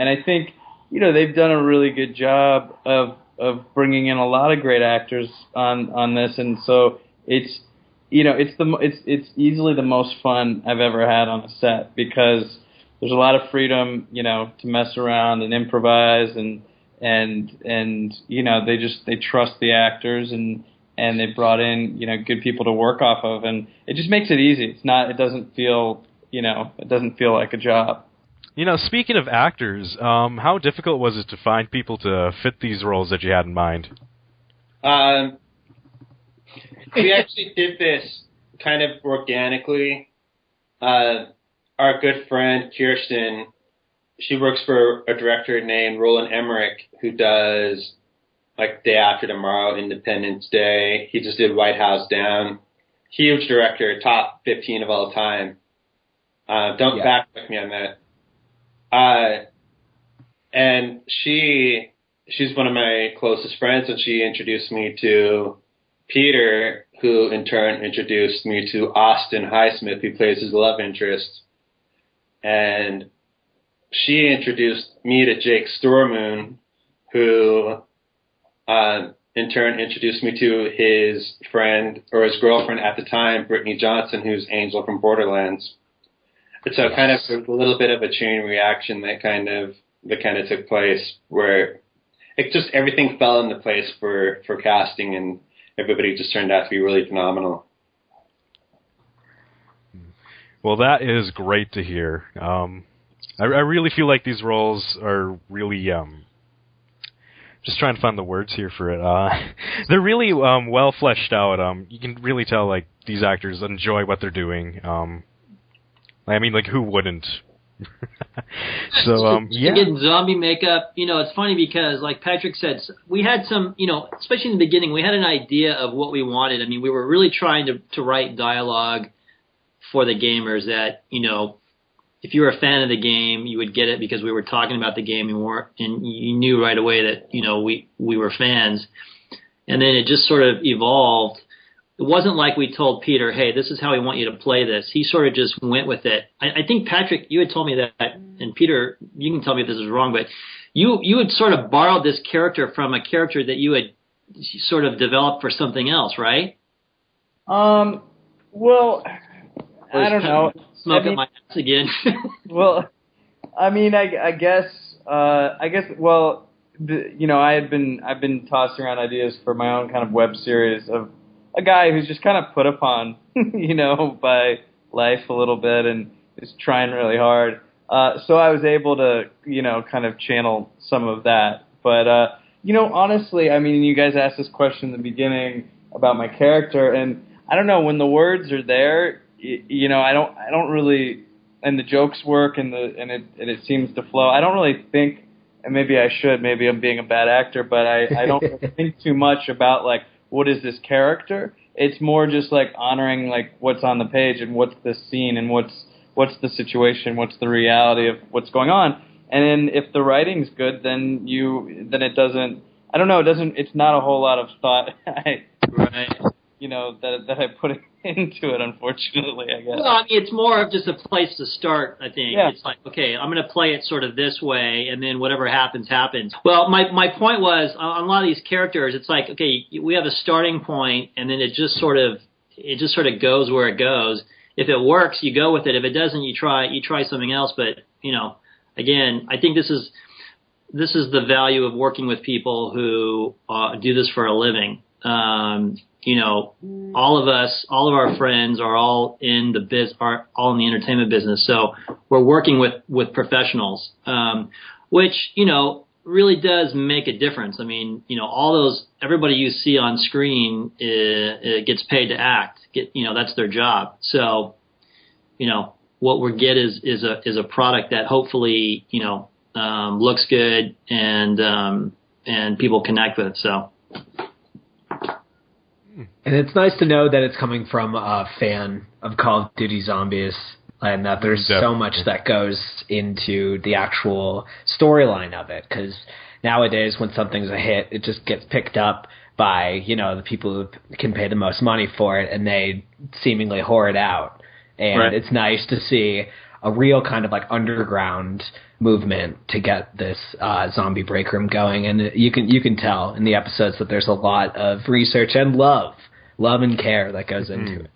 I think they've done a really good job of bringing in a lot of great actors on this, and so it's. It's easily the most fun I've ever had on a set because there's a lot of freedom, to mess around and improvise and they trust the actors and they brought in, good people to work off of, and it just makes it easy. It doesn't feel like a job. Speaking of actors, how difficult was it to find people to fit these roles that you had in mind? We actually did this kind of organically. Our good friend Kirsten, she works for a director named Roland Emmerich, who does Day After Tomorrow, Independence Day. He just did White House Down. Huge director, top 15 of all time. Don't back me on that. And she's one of my closest friends, and she introduced me to Peter, who in turn introduced me to Austin Highsmith, who plays his love interest. And she introduced me to Jake Stormoon, who in turn introduced me to his friend, or his girlfriend at the time, Brittany Johnson, who's Angel from Borderlands. And so kind of a little bit of a chain reaction that kind of took place, where it just everything fell into place for casting, and everybody just turned out to be really phenomenal. Well, that is great to hear. I really feel like these roles are really just trying to find the words here for it. They're really well fleshed out. You can really tell like these actors enjoy what they're doing. I mean, like, who wouldn't? So, yeah. Getting zombie makeup, it's funny because, like Patrick said, we had some, especially in the beginning, we had an idea of what we wanted. I mean, we were really trying to write dialogue for the gamers that, if you were a fan of the game, you would get it because we were talking about the game and you knew right away that, we were fans. And then it just sort of evolved. It wasn't like we told Peter, hey, this is how we want you to play this. He sort of just went with it. I think, Patrick, you had told me that, and Peter, you can tell me if this is wrong, but you had sort of borrowed this character from a character that you had sort of developed for something else, right? Well, I don't know. Smoke up my ass again. Well, I mean, I guess, well, I've been tossing around ideas for my own kind of web series of a guy who's just kind of put upon, by life a little bit and is trying really hard. So I was able to, kind of channel some of that. But, honestly, I mean, you guys asked this question in the beginning about my character, and I don't know, when the words are there, I don't really, and the jokes work and it seems to flow. I don't really think, and maybe I should, maybe I'm being a bad actor, but I don't think too much about like, what is this character? It's more just like honoring like what's on the page and what's the scene and what's the situation, what's the reality of what's going on. And then if the writing's good, then it doesn't. I don't know. It's not a whole lot of thought. Right. That I put into it. Unfortunately, I guess. Well, I mean, it's more of just a place to start. I think It's like, okay, I'm going to play it sort of this way, and then whatever happens, happens. Well, my point was on a lot of these characters, it's like, okay, we have a starting point, and then it just sort of goes where it goes. If it works, you go with it. If it doesn't, you try something else. But again, I think this is the value of working with people who do this for a living. All of us, all of our friends are all in the all in the entertainment business. So we're working with professionals, which, really does make a difference. I mean, everybody you see on screen gets paid to act. That's their job. So, what we get is a product that hopefully, looks good and people connect with. So. And it's nice to know that it's coming from a fan of Call of Duty Zombies and that there's so much that goes into the actual storyline of it. Because nowadays when something's a hit, it just gets picked up by, the people who can pay the most money for it, and they seemingly whore it out. And It's nice to see a real kind of like underground movement to get this zombie break room going. And you can tell in the episodes that there's a lot of research and love and care that goes into it.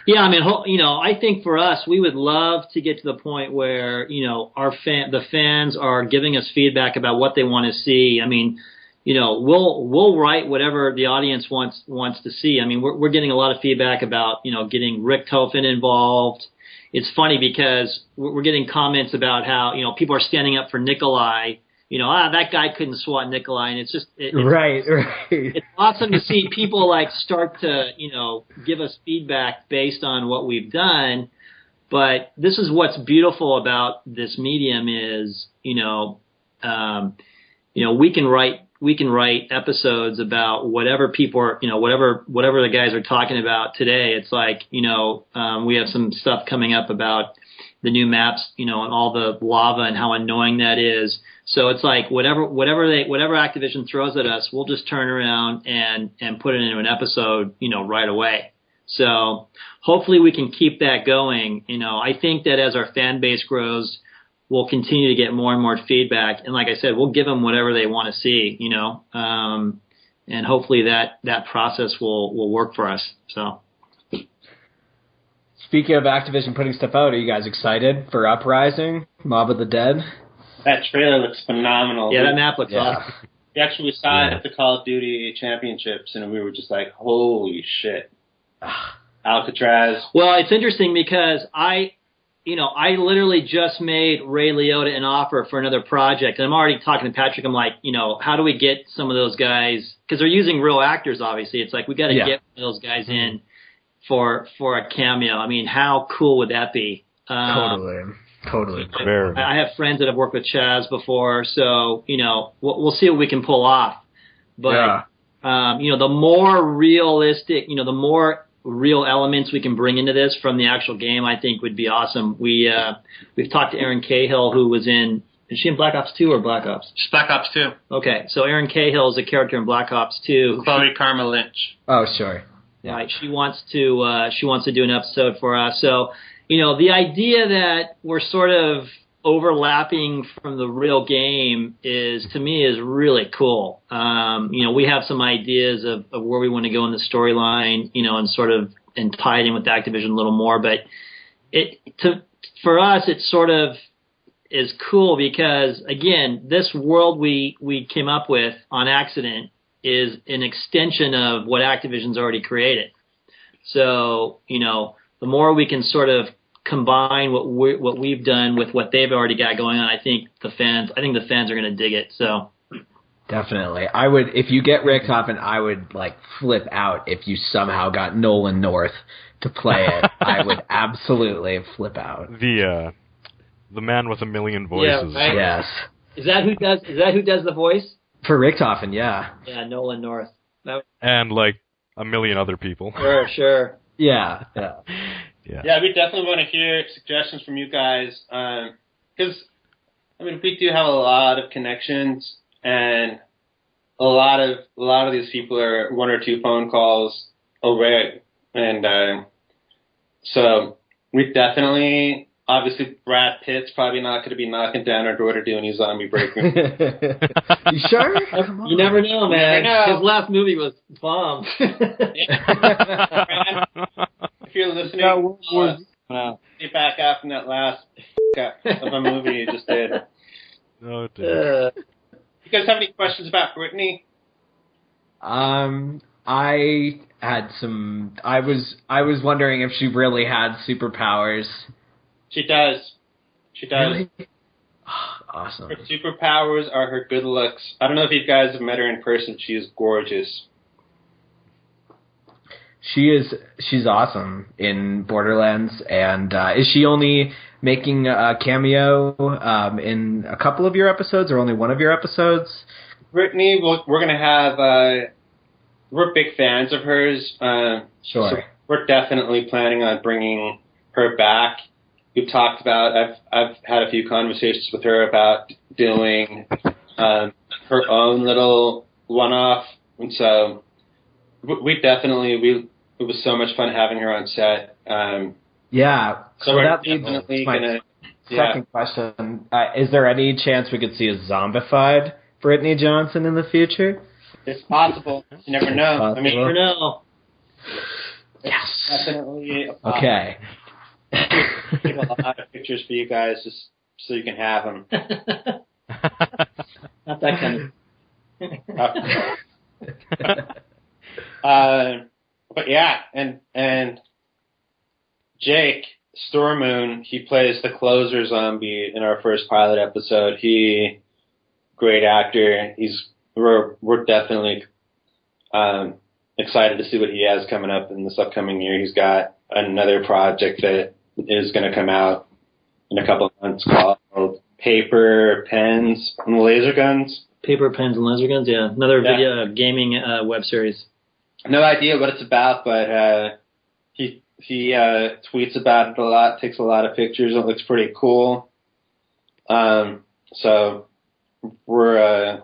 Yeah, I mean, I think for us, we would love to get to the point where, the fans are giving us feedback about what they want to see. I mean, we'll write whatever the audience wants to see. I mean, we're getting a lot of feedback about, getting Rick Tofin involved. It's funny because we're getting comments about how, people are standing up for Nikolai. That guy couldn't swat Nikolai, and it's just right. It's awesome to see people like start to give us feedback based on what we've done. But this is what's beautiful about this medium is we can write we can write episodes about whatever people are, whatever the guys are talking about today. It's like, we have some stuff coming up about the new maps, and all the lava and how annoying that is. So it's like whatever Activision throws at us, we'll just turn around and put it into an episode, right away. So hopefully we can keep that going. I think that as our fan base grows, we'll continue to get more and more feedback. And like I said, we'll give them whatever they want to see, and hopefully that process will work for us. So. Speaking of Activision putting stuff out, are you guys excited for Uprising, Mob of the Dead? That trailer looks phenomenal. Yeah, that map looks awesome. We saw it at the Call of Duty Championships, and we were just like, holy shit. Alcatraz. Well, it's interesting because I literally just made Ray Liotta an offer for another project, and I'm already talking to Patrick. I'm like, how do we get some of those guys? Because they're using real actors, obviously. It's like we got to get those guys in for a cameo. I mean, how cool would that be? Totally. I have friends that have worked with Chaz before, so we'll see what we can pull off. But the more realistic, the more real elements we can bring into this from the actual game, I think would be awesome. We've talked to Erin Cahill, who was in. Is she in Black Ops 2 or Black Ops? She's Black Ops 2. Okay, so Erin Cahill is a character in Black Ops 2. Chloe Karma Lynch. Oh, sure. Yeah. Right. She wants to do an episode for us. So, the idea that we're sort of overlapping from the real game to me is really cool. We have some ideas of where we want to go in the storyline, and tie it in with Activision a little more. But for us, it sort of is cool because, again, this world we came up with on accident is an extension of what Activision's already created. So, the more we can sort of combine what we've done with what they've already got going on, I think the fans are going to dig it. So definitely, I would, if you get Rick Hoffman, I would flip out if you somehow got Nolan North to play it. I would absolutely flip out. The man with a million voices. Yeah, right? Yes. Is that who does the voice? For Richtofen, yeah. Yeah, Nolan North. And a million other people. Sure. Yeah. Yeah, we definitely want to hear suggestions from you guys. Because, we do have a lot of connections, and a lot of these people are one or two phone calls away. And so we definitely... Obviously, Brad Pitt's probably not going to be knocking down our door to do any zombie breaker. You sure? You never know, man. Never know. His last movie was bomb. If you're listening, get back out from that last of a movie you just did. Oh, dear. You guys have any questions about Brittany? I had some. I was wondering if she really had superpowers. She does. Really? Awesome. Her superpowers are her good looks. I don't know if you guys have met her in person. She is gorgeous. She's awesome in Borderlands, and is she only making a cameo in a couple of your episodes, or only one of your episodes? Brittany, we're gonna have. We're big fans of hers. Sure. So we're definitely planning on bringing her back. We've talked about. I've had a few conversations with her about doing her own little one-off, and so we definitely it was so much fun having her on set. Yeah. So we're that definitely gonna. Second question: is there any chance we could see a zombified Brittany Johnson in the future? It's possible. You never know. Possible. You never know. Yes. Definitely. Okay. Take a lot of pictures for you guys just so you can have them. Not that kind of. But yeah, and Jake Stormoon, he plays the closer zombie in our first pilot episode. Great actor. We're definitely excited to see what he has coming up in this upcoming year. He's got another project that is going to come out in a couple of months called Paper, Pens, and Laser Guns. Paper, Pens, and Laser Guns. Yeah, another video gaming web series. No idea what it's about, but he tweets about it a lot, takes a lot of pictures. It looks pretty cool. So we're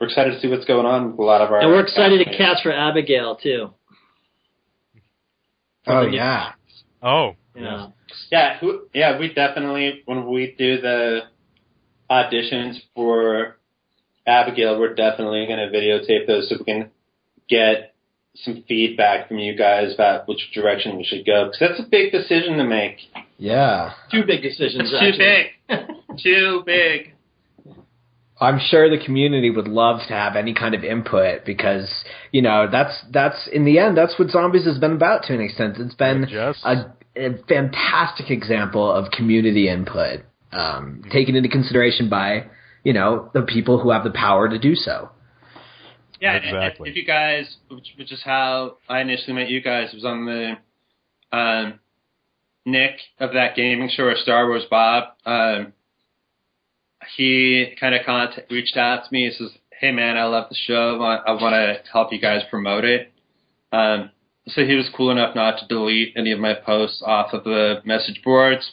excited to see what's going on with a lot of our. And we're excited to cast for Abigail too. Oh yeah. Oh yeah. We definitely, when we do the auditions for Abigail, we're definitely going to videotape those so we can get some feedback from you guys about which direction we should go, because that's a big decision to make. Yeah. 2 big decisions. Too big. Too big. I'm sure the community would love to have any kind of input because, you know, that's in the end, that's what Zombies has been about to an extent. It's been a fantastic example of community input, taken into consideration by, you know, the people who have the power to do so. Yeah, exactly. If you guys, which is how I initially met you guys, was on the Nick of that gaming show, or Star Wars Bob. He kind of reached out to me and says, "Hey man, I love the show. I want to help you guys promote it." So he was cool enough not to delete any of my posts off of the message boards.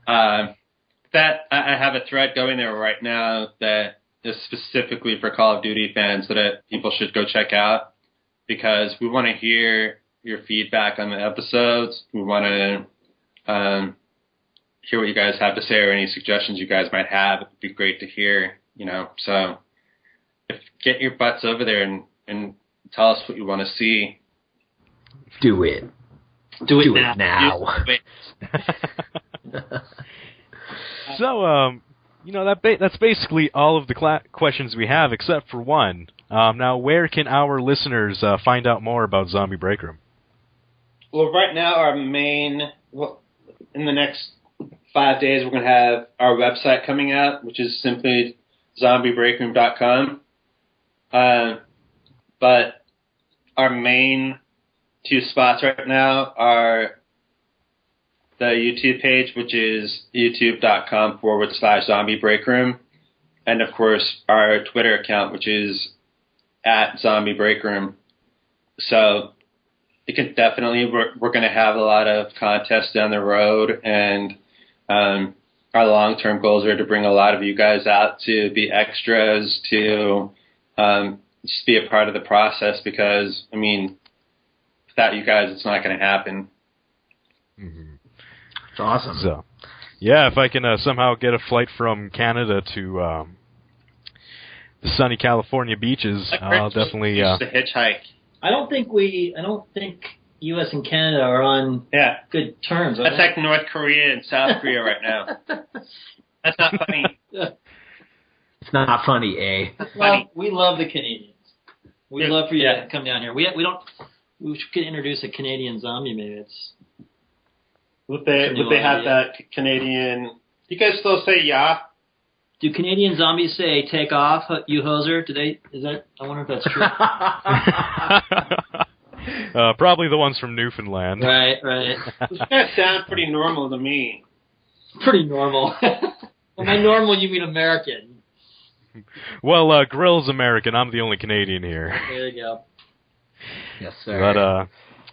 That I have a thread going there right now that is specifically for Call of Duty fans that people should go check out, because we want to hear your feedback on the episodes. We want to hear what you guys have to say, or any suggestions you guys might have. It would be great to hear, you know. So get your butts over there and tell us what you want to see. Do it. Do it now. Do it. So, you know, that's basically all of the questions we have, except for one. Now, where can our listeners find out more about Zombie Breakroom? Well, right now, in the next 5 days, we're going to have our website coming out, which is simply zombiebreakroom.com. But our main 2 spots right now are the YouTube page, which is youtube.com/zombiebreakroom. And, of course, our Twitter account, which is @zombiebreakroom. So it can definitely, we're going to have a lot of contests down the road, and our long-term goals are to bring a lot of you guys out to be extras, to just be a part of the process, because, I mean, without you guys, it's not going to happen. Mm-hmm. It's awesome. So, yeah, if I can somehow get a flight from Canada to the sunny California beaches, I'll definitely... Just a hitchhike. I don't think U.S. and Canada are on good terms. That's like North Korea and South Korea right now. That's not funny. It's not funny, eh? Well, we love the Canadians. We'd love for you to come down here. We should introduce a Canadian zombie, maybe. Would they have that Canadian... You guys still say yeah? Do Canadian zombies say "take off, you hoser"? I wonder if that's true. Probably the ones from Newfoundland. Right. Those guys sound pretty normal to me. Pretty normal. Well, by normal, you mean American. Well, Grill's American. I'm the only Canadian here. There you go. Yes, sir. But,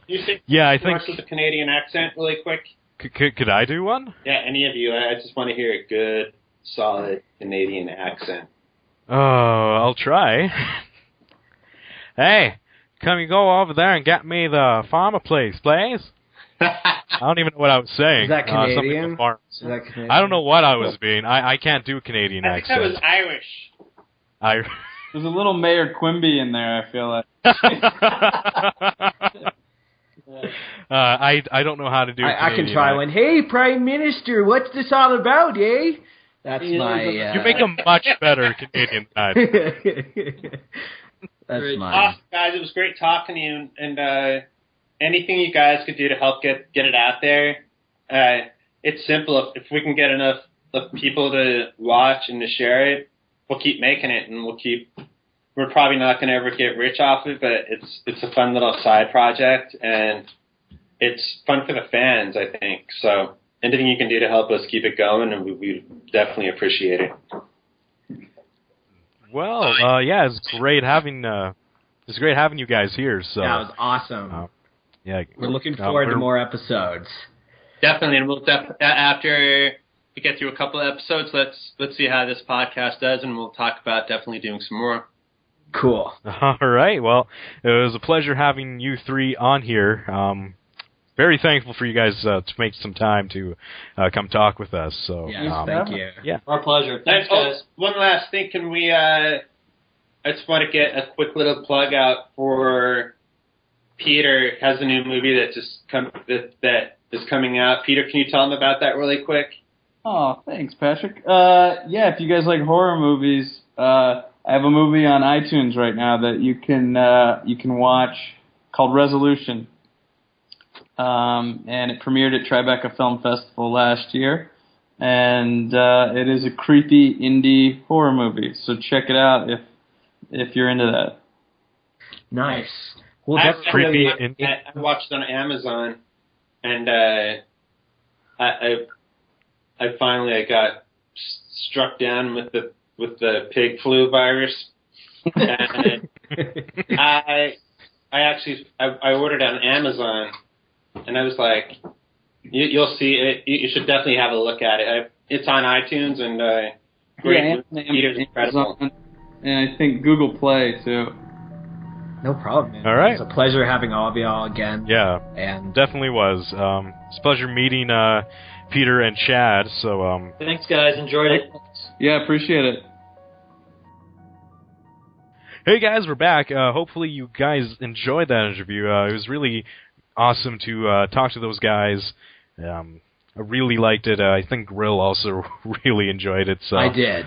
you think I think... with the Canadian accent really quick? Could I do one? Yeah, any of you. I just want to hear a good, solid Canadian accent. Oh, I'll try. Hey, come you go over there and get me the farmer place, please? I don't even know what I was saying. Is that Canadian? I don't know what I was being. I can't do a Canadian accent. I think that was Irish. There's a little Mayor Quimby in there, I feel like. I don't know how to do I can try one. Hey, Prime Minister, what's this all about, eh? That's my... You make a much better Canadian than I do. That's mine. Awesome, guys. It was great talking to you, and anything you guys could do to help get it out there. It's simple. If we can get enough of people to watch and to share it, we'll keep making it, and we're probably not going to ever get rich off it, but it's a fun little side project, and it's fun for the fans, I think. So anything you can do to help us keep it going, and we definitely appreciate it. Well, yeah, it's great having you guys here. So that was awesome. Yeah, we're looking forward to more episodes. Definitely, and we'll after we get through a couple of episodes, let's see how this podcast does, and we'll talk about definitely doing some more. Cool. All right. Well, it was a pleasure having you three on here. Very thankful for you guys to make some time to come talk with us. So thank you. Yeah, our pleasure. Thanks, guys. One last thing, can we? I just want to get a quick little plug out for Peter. Has a new movie that that is coming out. Peter, can you tell them about that really quick? Oh, thanks, Patrick. Yeah, if you guys like horror movies, I have a movie on iTunes right now that you can watch called Resolution. And it premiered at Tribeca Film Festival last year. And it is a creepy indie horror movie. So check it out if you're into that. Nice. Well, that's creepy. I watched it on Amazon, and I finally got struck down with the pig flu virus. And I ordered it on Amazon. And I was like, you'll see it. You should definitely have a look at it. It's on iTunes and great. Peter's incredible. And I think Google Play too. No problem, man. All right. It's a pleasure having all of y'all again. Yeah, and definitely was. It's a pleasure meeting Peter and Chad. So thanks, guys. Enjoyed it. Yeah, appreciate it. Hey guys, we're back. Hopefully you guys enjoyed that interview. It was really awesome to talk to those guys. I really liked it. I think Grill also really enjoyed it. So I did.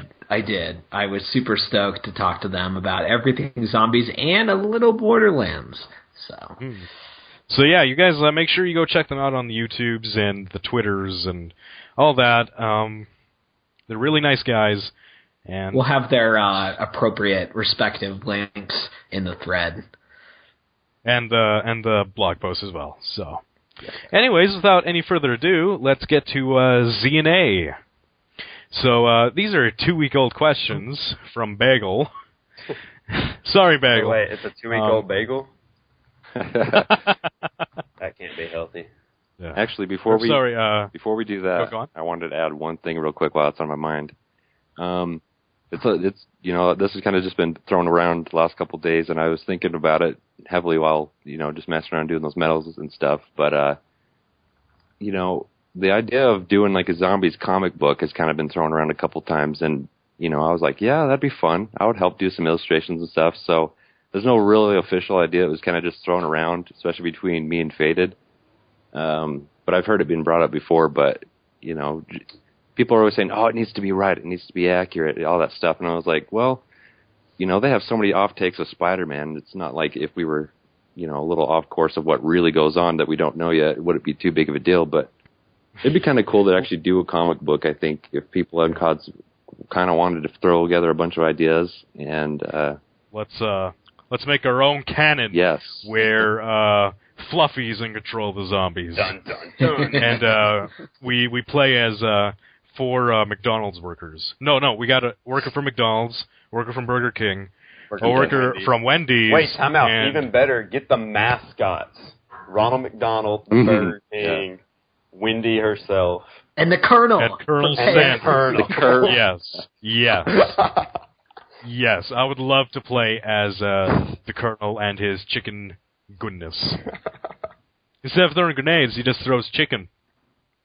I was super stoked to talk to them about everything zombies and a little Borderlands. So yeah, you guys make sure you go check them out on the YouTubes and the Twitters and all that. They're really nice guys. And we'll have their appropriate respective links in the thread. And the blog post as well. So, anyways, without any further ado, let's get to Z&A. So, these are 2-week-old questions from Bagel. Sorry, Bagel. Wait, it's a 2-week-old bagel? That can't be healthy. Yeah. Actually, before we do that, I wanted to add one thing real quick while it's on my mind. It's this has kind of just been thrown around the last couple of days, and I was thinking about it heavily while just messing around doing those medals and stuff. But the idea of doing like a zombies comic book has kind of been thrown around a couple times, and I was like, yeah, that'd be fun. I would help do some illustrations and stuff. So there's no really official idea. It was kind of just thrown around, especially between me and Faded. But I've heard it being brought up before. But people are always saying, oh, it needs to be right, it needs to be accurate, all that stuff. And I was like, well, they have so many off-takes of Spider-Man. It's not like if we were, a little off course of what really goes on that we don't know yet, it wouldn't be too big of a deal. But it'd be kind of cool to actually do a comic book, I think, if people on CODs kind of wanted to throw together a bunch of ideas. And let's make our own canon. Yes. Where Fluffy's in control of the zombies. Dun, dun, dun. And we play as 4 McDonald's workers. No, we got a worker from McDonald's, worker from Burger King, a worker from Wendy's. Wait, time out. Even better, get the mascots. Ronald McDonald, Burger King, Wendy herself. And the Colonel. And Colonel Sanders. The Colonel. Yes. Yes, I would love to play as the Colonel and his chicken goodness. Instead of throwing grenades, he just throws chicken.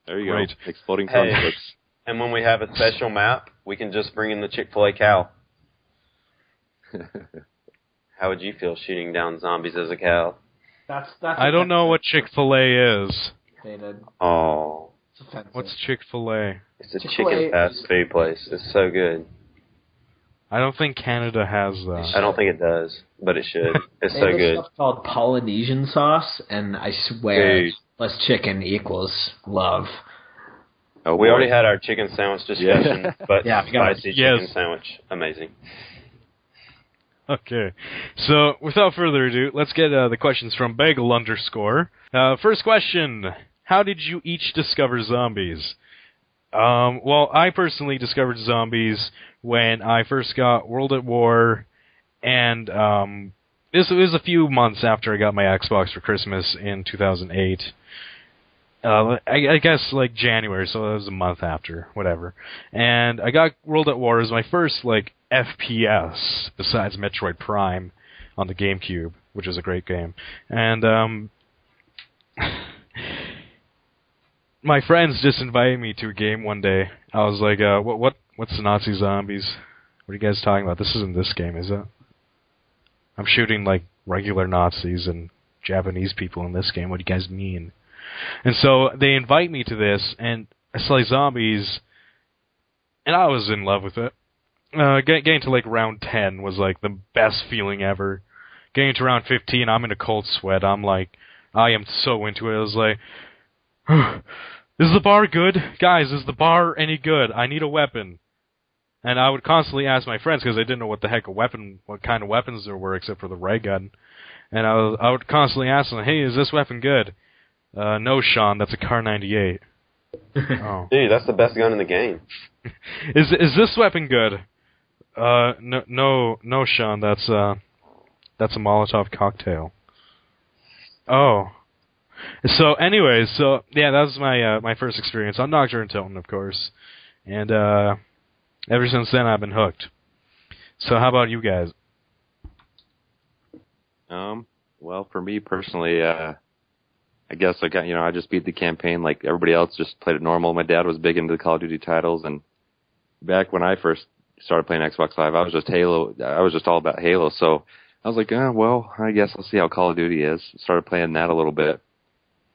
There you go. Exploding hey, conflicts. And when we have a special map, we can just bring in the Chick-fil-A cow. How would you feel shooting down zombies as a cow? I don't know what Chick-fil-A is. Oh. What's Chick-fil-A? It's a chicken fast food place. It's so good. I don't think Canada has that. I don't think it does, but it should. It's so good. Stuff called Polynesian sauce, and I swear, less chicken equals love. Oh, we already had our chicken sandwich discussion, but spicy chicken sandwich, amazing. Okay, so without further ado, let's get the questions from Bagel _. First question: how did you each discover zombies? Well, I personally discovered zombies when I first got World at War, and this was a few months after I got my Xbox for Christmas in 2008. I guess like January, so it was a month after, whatever. And I got World at War as my first like FPS besides Metroid Prime on the GameCube, which was a great game. And my friends just invited me to a game one day. I was like, what's the Nazi zombies? What are you guys talking about? This isn't this game, is it? I'm shooting like regular Nazis and Japanese people in this game. What do you guys mean? And so they invite me to this, and I play zombies, and I was in love with it. Getting to like round 10 was like the best feeling ever. Getting to round 15, I'm in a cold sweat. I'm like, I am so into it. I was like, is the bar good? Guys, is the bar any good? I need a weapon. And I would constantly ask my friends, because I didn't know what kind of weapons there were except for the ray gun. And I would constantly ask them, hey, is this weapon good? No, Sean, that's a Car 98. Oh. Dude, that's the best gun in the game. Is this weapon good? No, Sean, that's a Molotov cocktail. Oh. So, anyways, yeah, that was my first experience on Nocturne and Tilton, of course. And ever since then, I've been hooked. So, how about you guys? Well, for me personally, I guess I just beat the campaign like everybody else, just played it normal. My dad was big into the Call of Duty titles, and back when I first started playing Xbox Live, I was just all about Halo. So I was like, well, I guess I'll see how Call of Duty is. Started playing that a little bit.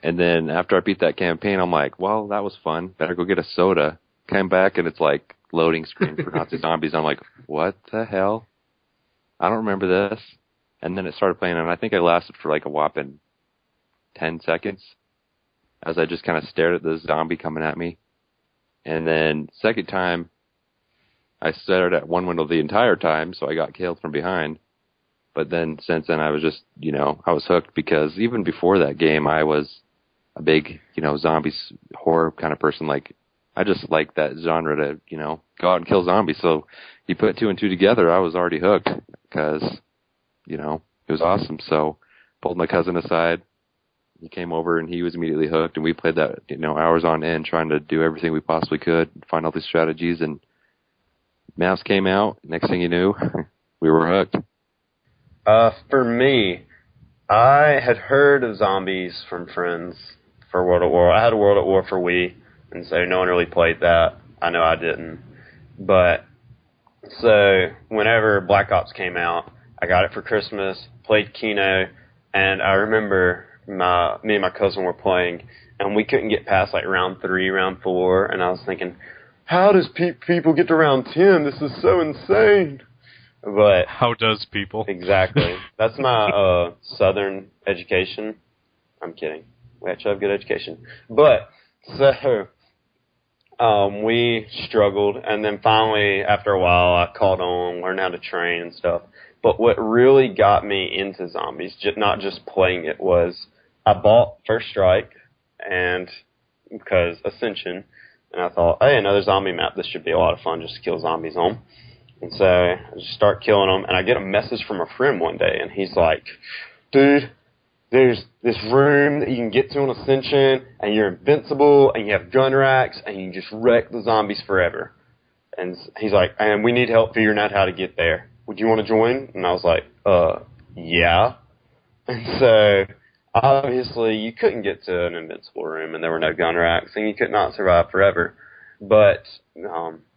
And then after I beat that campaign, I'm like, well, that was fun. Better go get a soda. Came back, and it's like loading screen for Nazi zombies. I'm like, what the hell? I don't remember this. And then it started playing, and I think I lasted for like a whopping 10 seconds as I just kind of stared at this zombie coming at me. And then second time, I stared at one window the entire time, so I got killed from behind. But then since then, I was just, I was hooked, because even before that game, I was a big, zombies horror kind of person. Like, I just like that genre to, go out and kill zombies. So you put two and two together, I was already hooked, because, it was awesome. So pulled my cousin aside. He came over, and he was immediately hooked, and we played that, hours on end, trying to do everything we possibly could, find all these strategies, and maps came out. Next thing you knew, we were hooked. For me, I had heard of zombies from friends for World at War. I had a World at War for Wii, and so no one really played that. I know I didn't. But, so, whenever Black Ops came out, I got it for Christmas, played Kino, and I remember me and my cousin were playing, and we couldn't get past like round 3, round 4, and I was thinking, how does people get to round 10? This is so insane. But how does people? Exactly. That's my Southern education. I'm kidding. We actually have good education. But so we struggled, and then finally, after a while, I caught on, learned how to train and stuff. But what really got me into zombies, not just playing it, was I bought First Strike, and because Ascension, and I thought, hey, another zombie map. This should be a lot of fun just to kill zombies on. And so I just start killing them, and I get a message from a friend one day, and he's like, dude, there's this room that you can get to on Ascension, and you're invincible, and you have gun racks, and you can just wreck the zombies forever. And he's like, and we need help figuring out how to get there. Would you want to join? And I was like, yeah. And so, obviously, you couldn't get to an invincible room, and there were no gun racks, and you could not survive forever. But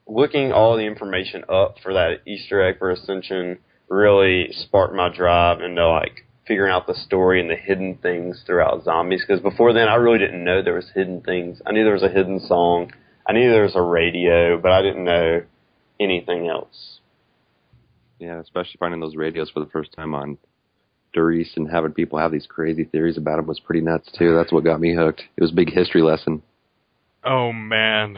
looking all the information up for that Easter egg for Ascension really sparked my drive into, like, figuring out the story and the hidden things throughout zombies. Because before then, I really didn't know there was hidden things. I knew there was a hidden song. I knew there was a radio, but I didn't know anything else. Yeah, especially finding those radios for the first time on Doris and having people have these crazy theories about them was pretty nuts, too. That's what got me hooked. It was a big history lesson. Oh, man.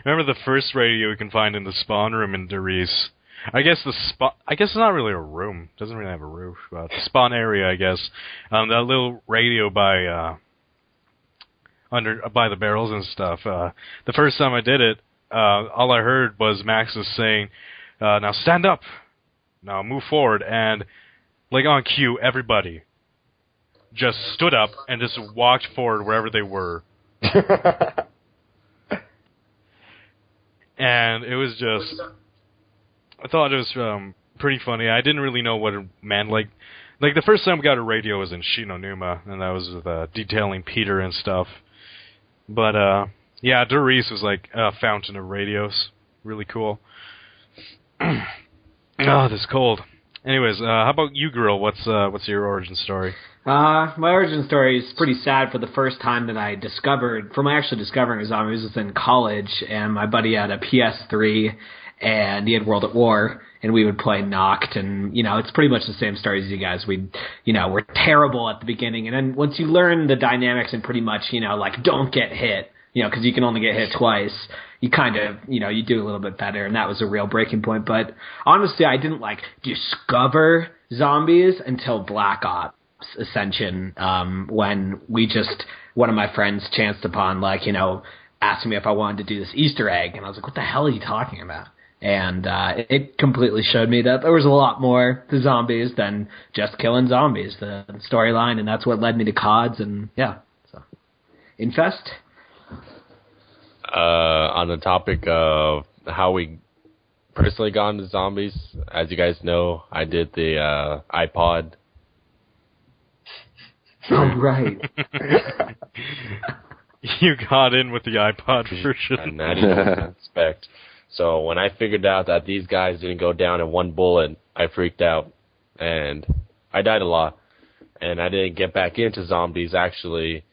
Remember the first radio you can find in the spawn room in Doris? I guess it's not really a room. It doesn't really have a roof. But the spawn area, I guess. That little radio by, under by the barrels and stuff. The first time I did it, all I heard was Maxis saying, "Now stand up, now move forward," and like on cue, everybody just stood up and just walked forward wherever they were. And it was just, I thought it was pretty funny. I didn't really know what it meant. Like the first time we got a radio was in Shinonuma, and that was with, detailing Peter and stuff. But yeah, Doris was like a fountain of radios. Really cool. Oh, this is cold. Anyways, how about you, Grill? What's your origin story? My origin story is pretty sad. For the first time that I discovered, from actually discovering zombies, was in college, and my buddy had a PS3, and he had World at War, and we would play Noct, and, it's pretty much the same story as you guys. We're terrible at the beginning, and then once you learn the dynamics and pretty much, like, don't get hit, because you can only get hit twice, you kind of, you do a little bit better, and that was a real breaking point. But honestly, I didn't, discover zombies until Black Ops Ascension, when one of my friends chanced upon, asking me if I wanted to do this Easter egg, and I was like, what the hell are you talking about? And it completely showed me that there was a lot more to zombies than just killing zombies, the storyline, and that's what led me to CODs, and yeah. So, Infest? On the topic of how we personally got into zombies, as you guys know, I did the iPod. Oh, right. You got in with the iPod version. And I didn't expect. So when I figured out that these guys didn't go down in one bullet, I freaked out. And I died a lot. And I didn't get back into zombies, actually,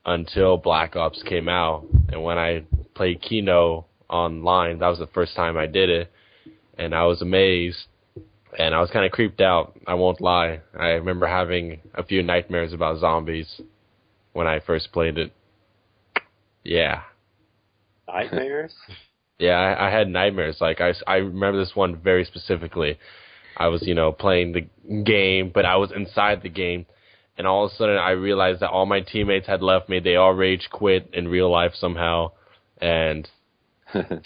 until Black Ops came out. And when I played Kino online, that was the first time I did it. And I was amazed. And I was kind of creeped out, I won't lie. I remember having a few nightmares about zombies when I first played it. Yeah. Nightmares? Yeah, I had nightmares. Like, I remember this one very specifically. I was, playing the game, but I was inside the game. And all of a sudden, I realized that all my teammates had left me. They all rage quit in real life somehow. And I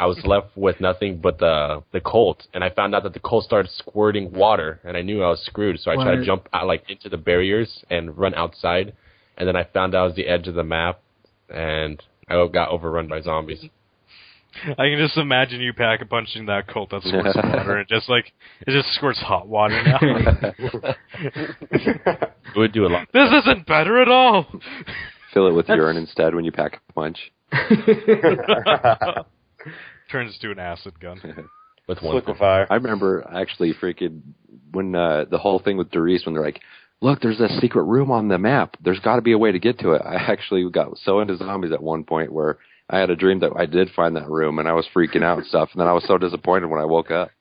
was left with nothing but the Colt. And I found out that the Colt started squirting water. And I knew I was screwed. So I tried to jump out, into the barriers and run outside. And then I found out it was the edge of the map. And I got overrun by zombies. I can just imagine you pack-a-punching that Colt that squirts water, and it just squirts hot water now. It would do a lot. This isn't better at all! Fill it with urine instead when you pack a punch. Turns to an acid gun. With one Liquefier. I remember actually freaking when the whole thing with Doris, when they're like, look, there's a secret room on the map. There's got to be a way to get to it. I actually got so into zombies at one point where I had a dream that I did find that room, and I was freaking out and stuff, and then I was so disappointed when I woke up.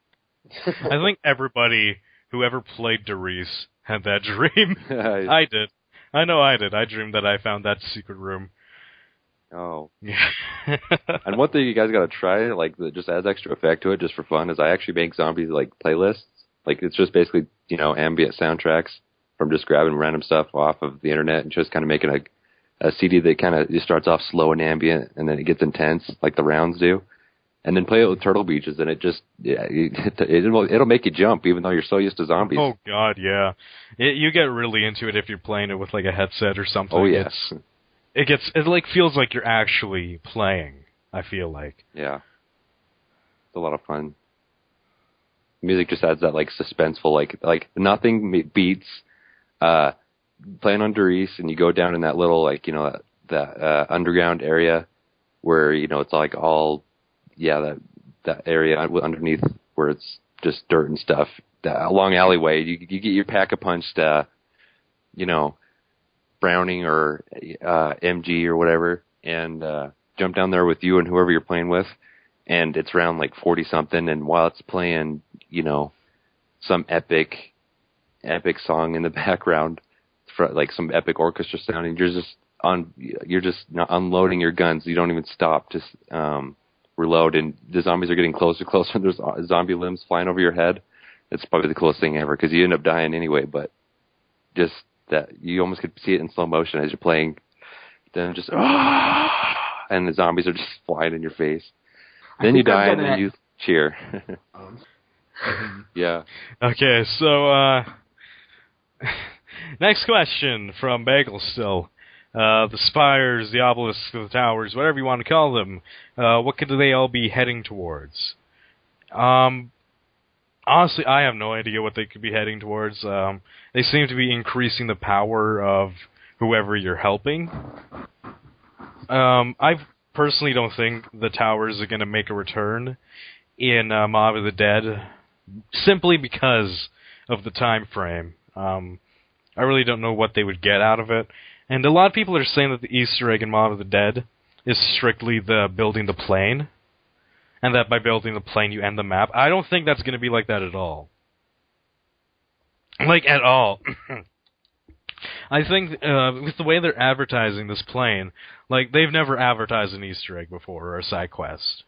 I think everybody who ever played Doris had that dream. I did. I know I did. I dreamed that I found that secret room. Oh. Yeah. And one thing you guys got to try, that just adds extra effect to it just for fun, is I actually make zombies, playlists. It's just basically, ambient soundtracks from just grabbing random stuff off of the internet and just kind of making a CD that kind of just starts off slow and ambient, and then it gets intense, like the rounds do, and then play it with Turtle Beaches, and it'll make you jump, even though you're so used to zombies. Oh God, yeah, you get really into it if you're playing it with a headset or something. Oh yeah, it feels like you're actually playing. I feel like. Yeah, it's a lot of fun. Music just adds that suspenseful, like nothing beats. Playing on Doris, and you go down in that little that underground area where it's that area underneath where it's just dirt and stuff. That long alleyway, you get your pack-a-punched Browning or MG or whatever, and jump down there with you and whoever you're playing with, and it's around 40 something, and while it's playing some epic song in the background, for some epic orchestra sound, and you're just unloading your guns. You don't even stop, just reload, and the zombies are getting closer, and there's zombie limbs flying over your head. It's probably the coolest thing ever, because you end up dying anyway, but just that you almost could see it in slow motion as you're playing. Then just and the zombies are just flying in your face. Then you die and then you cheer. Yeah. Okay, so next question from Bagel still. The spires, the obelisks, the towers, whatever you want to call them, what could they all be heading towards? Honestly, I have no idea what they could be heading towards. They seem to be increasing the power of whoever you're helping. I personally don't think the towers are going to make a return in Mob of the Dead, simply because of the time frame. I really don't know what they would get out of it. And a lot of people are saying that the Easter egg in Mob of the Dead is strictly the building the plane, and that by building the plane you end the map. I don't think that's going to be like that at all. Like, at all. I think with the way they're advertising this plane, like, they've never advertised an Easter egg before, or a side quest,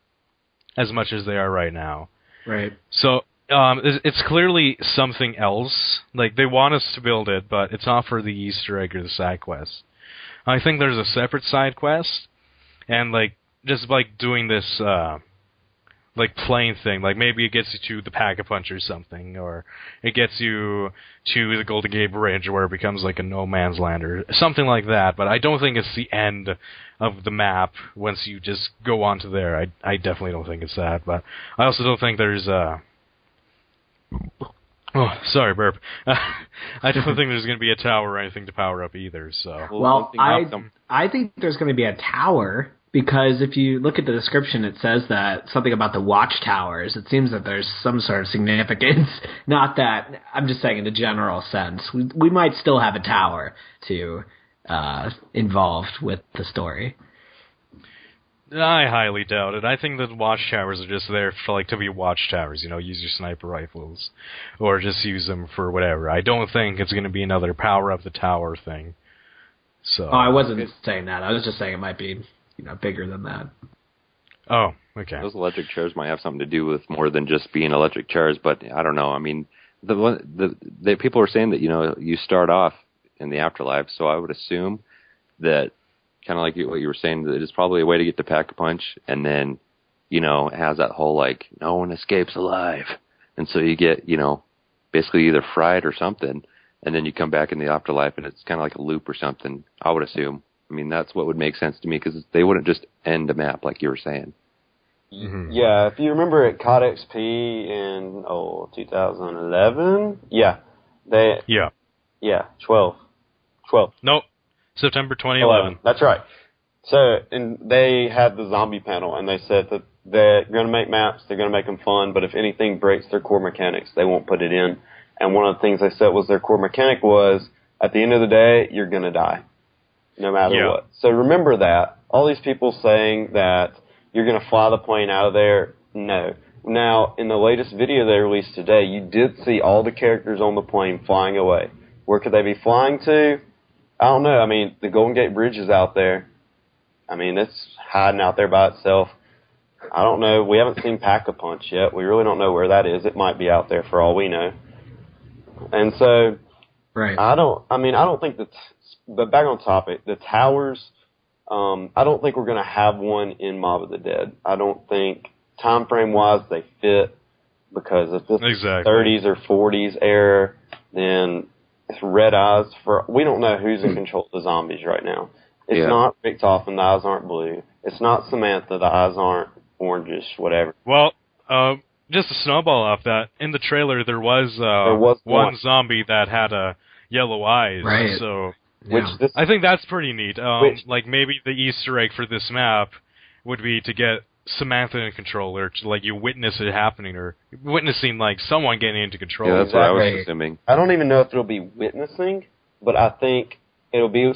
as much as they are right now. Right. So, it's clearly something else. Like, they want us to build it, but it's not for the Easter egg or the side quest. I think there's a separate side quest, and, like, just, like, doing this, like, plane thing. Like, maybe it gets you to the Pack-a-Punch or something, or it gets you to the Golden Gate Bridge, where it becomes, like, a no-man's land, or something like that. But I don't think it's the end of the map once you just go onto there. I definitely don't think it's that. But I also don't think there's, oh, sorry, burp. I don't think there's going to be a tower or anything to power up either, so... Well, I think there's going to be a tower, because if you look at the description, it says that something about the watchtowers. It seems that there's some sort of significance. Not that, I'm just saying in the general sense. We might still have a tower to involved with the story. I highly doubt it. I think that watchtowers are just there for, like, to be watchtowers, you know, use your sniper rifles, or just use them for whatever. I don't think it's going to be another power up the tower thing. So. Oh, I wasn't saying that. I was just saying it might be, you know, bigger than that. Oh, okay. Those electric chairs might have something to do with more than just being electric chairs, but I don't know. I mean, the people are saying that, you know, you start off in the afterlife, so I would assume that, kind of like what you were saying, that it's probably a way to get to Pack-a-Punch, and then, you know, it has that whole, like, no one escapes alive. And so you get, you know, basically either fried or something, and then you come back in the afterlife, and it's kind of like a loop or something, I would assume. I mean, that's what would make sense to me, because they wouldn't just end the map like you were saying. Mm-hmm. Yeah, if you remember at COD XP in, 2011? Yeah. 12. Nope. September 2011. That's right. So, and they had the zombie panel, and they said that they're going to make maps, they're going to make them fun, but if anything breaks their core mechanics, they won't put it in. And one of the things they said was their core mechanic was, at the end of the day, you're going to die, no matter what. So remember that. All these people saying that you're going to fly the plane out of there, no. Now, in the latest video they released today, you did see all the characters on the plane flying away. Where could they be flying to? I don't know. I mean, the Golden Gate Bridge is out there. I mean, it's hiding out there by itself. I don't know. We haven't seen Pack-a-Punch yet. We really don't know where that is. It might be out there for all we know. And so, right. I don't think that, but back on topic, the towers, I don't think we're going to have one in Mob of the Dead. I don't think, time frame wise, they fit, because if this is 30s or 40s era, then it's red eyes we don't know who's in control of the zombies right now. It's not Richtofen, the eyes aren't blue. It's not Samantha, the eyes aren't orangish, whatever. Well, just to snowball off that, in the trailer there was one zombie that had yellow eyes. Right. So Yeah. I think that's pretty neat. Like, maybe the Easter egg for this map would be to get Samantha in control, or to, like, you witness it happening, or witnessing, like, someone getting into control. Yeah, that's what I was assuming. I don't even know if it'll be witnessing, but I think it'll be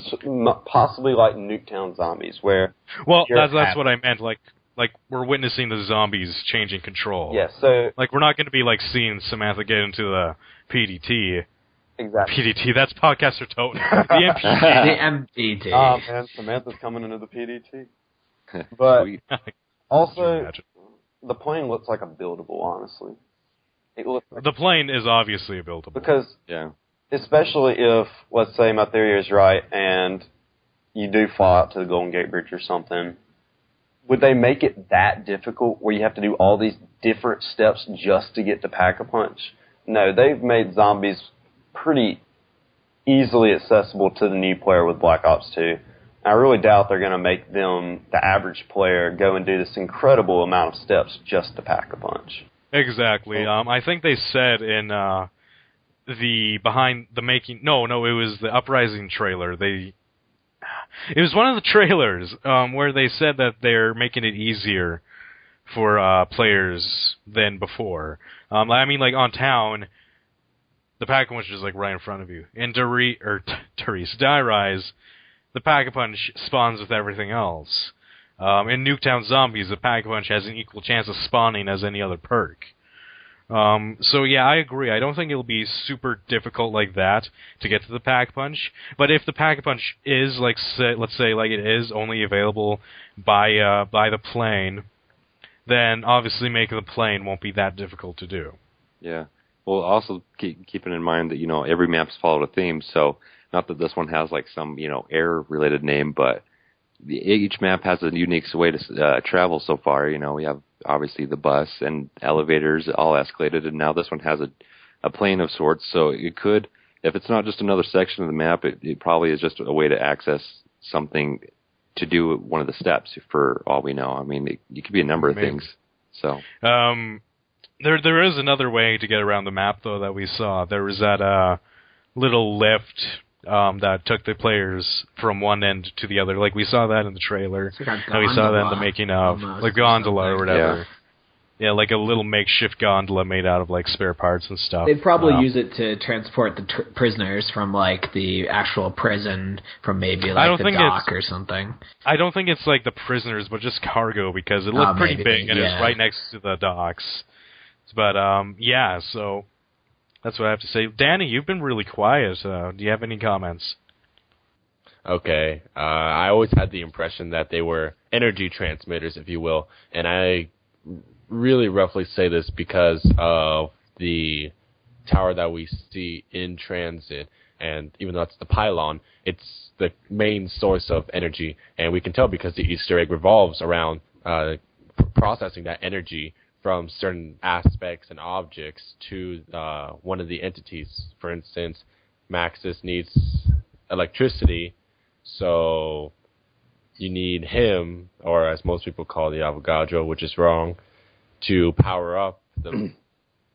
possibly like Nuketown Zombies, where... Well, that's what I meant, like we're witnessing the zombies changing control. Yeah, so... Like, we're not going to be, like, seeing Samantha get into the PDT. Exactly. PDT, that's Podcaster Toten. The MPT. The MPT. Oh, man, Samantha's coming into the PDT. But... Also, the plane looks like a buildable, honestly. It looks like the plane is obviously a buildable. Because especially if, let's say my theory is right, and you do fly out to the Golden Gate Bridge or something, would they make it that difficult where you have to do all these different steps just to get to Pack-a-Punch? No, they've made zombies pretty easily accessible to the new player with Black Ops 2. I really doubt they're going to make them, the average player, go and do this incredible amount of steps just to Pack-a-Punch. Exactly. I think they said in it was the Uprising trailer. It was one of the trailers where they said that they're making it easier for players than before. I mean, like on town, the Pack-a-Punch is like right in front of you. In Die Rise, the Pack-a-Punch spawns with everything else. In Nuketown Zombies, the Pack-a-Punch has an equal chance of spawning as any other perk. So yeah, I agree. I don't think it'll be super difficult like that to get to the Pack-a-Punch. But if the Pack-a-Punch is, like, let's say, like it is only available by the plane, then obviously making the plane won't be that difficult to do. Yeah. Well, also keeping in mind that, you know, every map's followed a theme, so not that this one has, like, some, you know, air-related name, but each map has a unique way to travel so far. You know, we have, obviously, the bus and elevators all escalated, and now this one has a plane of sorts, so it could, if it's not just another section of the map, it probably is just a way to access something to do one of the steps, for all we know. I mean, it could be a number of things. So There is another way to get around the map, though, that we saw. There was that little lift that took the players from one end to the other. Like, we saw that in the trailer. It's like and we saw that in the making of. Like, gondola or whatever. Yeah, like a little makeshift gondola made out of, like, spare parts and stuff. They'd probably use it to transport the prisoners from, like, the actual prison from maybe, like, the dock or something. I don't think it's, like, the prisoners, but just cargo, because it looked pretty big, and it's right next to the docks. But, yeah, so that's what I have to say. Danny, you've been really quiet. Do you have any comments? Okay. I always had the impression that they were energy transmitters, if you will, and I really roughly say this because of the tower that we see in transit, and even though it's the pylon, it's the main source of energy, and we can tell because the Easter egg revolves around processing that energy from certain aspects and objects to one of the entities. For instance, Maxis needs electricity, so you need him, or as most people call the Avogadro, which is wrong, to power up the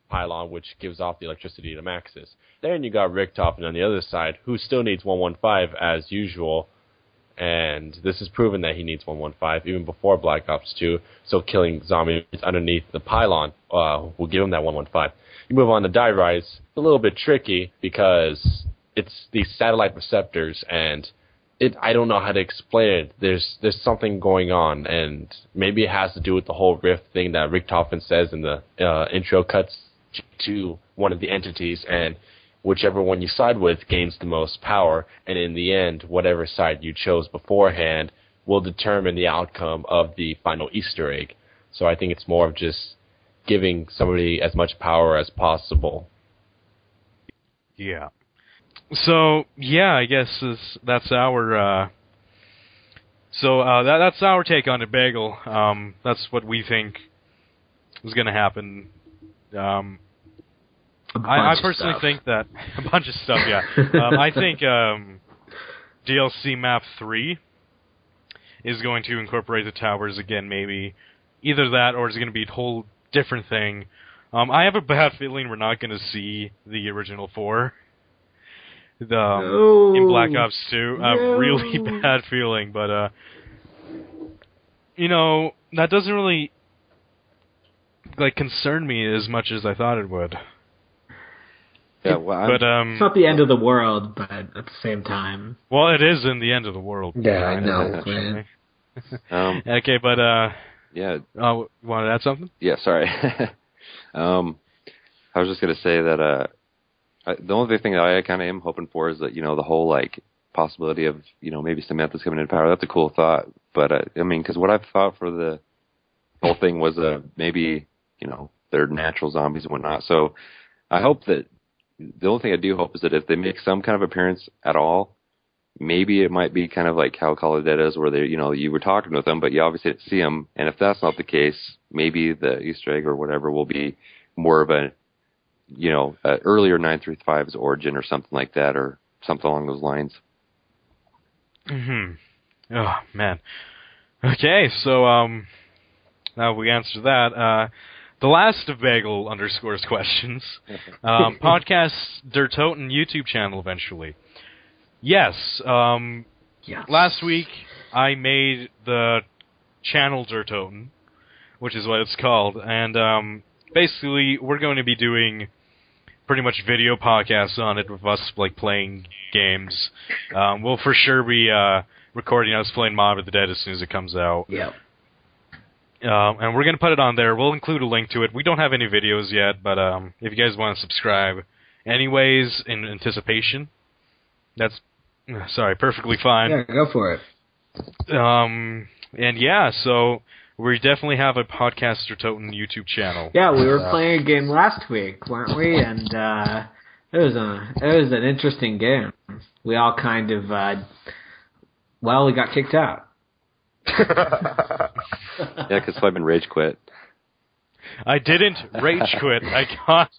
pylon, which gives off the electricity to Maxis. Then you got Richtofen on the other side, who still needs 115 as usual, and this is proven that he needs 115 even before Black Ops 2, so killing zombies underneath the pylon will give him that 115. You move on to Die Rise, it's a little bit tricky because it's these satellite receptors, and I don't know how to explain it. There's something going on, and maybe it has to do with the whole rift thing that Richtofen says in the intro cuts to one of the entities, and whichever one you side with gains the most power, and in the end, whatever side you chose beforehand will determine the outcome of the final Easter egg. So I think it's more of just giving somebody as much power as possible. Yeah. So yeah, I guess that's our that's our take on it, Bagel. That's what we think is going to happen. I personally think that a bunch of stuff. Yeah, I think DLC Map 3 is going to incorporate the towers again. Maybe either that, or it's going to be a whole different thing. I have a bad feeling we're not going to see the original 4. In Black Ops 2. A really bad feeling, but, you know, that doesn't really, like, concern me as much as I thought it would. Yeah, well, it's not the end of the world, but at the same time. Well, it is in the end of the world. Yeah, I know, man. Okay, but, yeah. Want to add something? Yeah, sorry. I was just going to say that, the only thing that I kind of am hoping for is that, you know, the whole, like, possibility of, you know, maybe Samantha's coming into power. That's a cool thought. But, I mean, because what I've thought for the whole thing was maybe, you know, they're natural zombies and whatnot. So I hope that the only thing I do hope is that if they make some kind of appearance at all, maybe it might be kind of like how Call of the Dead is, where they, you were talking with them, but you obviously didn't see them. And if that's not the case, maybe the Easter egg or whatever will be more of a, earlier 935's origin or something like that, or something along those lines. Oh, man. Okay, so, now we answered that. The last of Bagel _ questions. Podcast Der Toten YouTube channel eventually. Yes. Yes. Last week, I made the channel Der Toten, which is what it's called, and basically, we're going to be doing pretty much video podcasts on it with us playing games. We'll for sure be recording us playing Mob of the Dead as soon as it comes out. Yeah. And we're going to put it on there. We'll include a link to it. We don't have any videos yet, but if you guys want to subscribe anyways in anticipation, that's perfectly fine. Yeah, go for it. And yeah, so we definitely have a Podcaster Toten YouTube channel. Yeah, we were playing a game last week, weren't we? And it was an interesting game. We all kind of we got kicked out. Yeah, because Flamin' rage quit. I didn't rage quit. I got.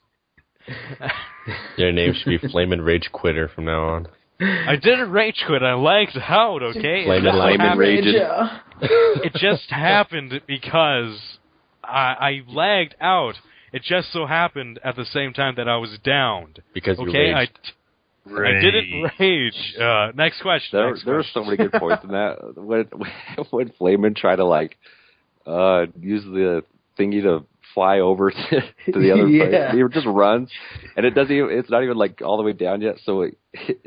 Your name should be Flamin' Rage Quitter from now on. I didn't rage quit. I lagged out. Okay. Flamin' Rage. It just happened because I lagged out. It just so happened at the same time that I was downed. Because you raged. I I didn't rage. Next question. There were so many good points in that. When Flamin' tried to use the thingy to fly over to the other place, he just runs, and it's not even all the way down yet, so it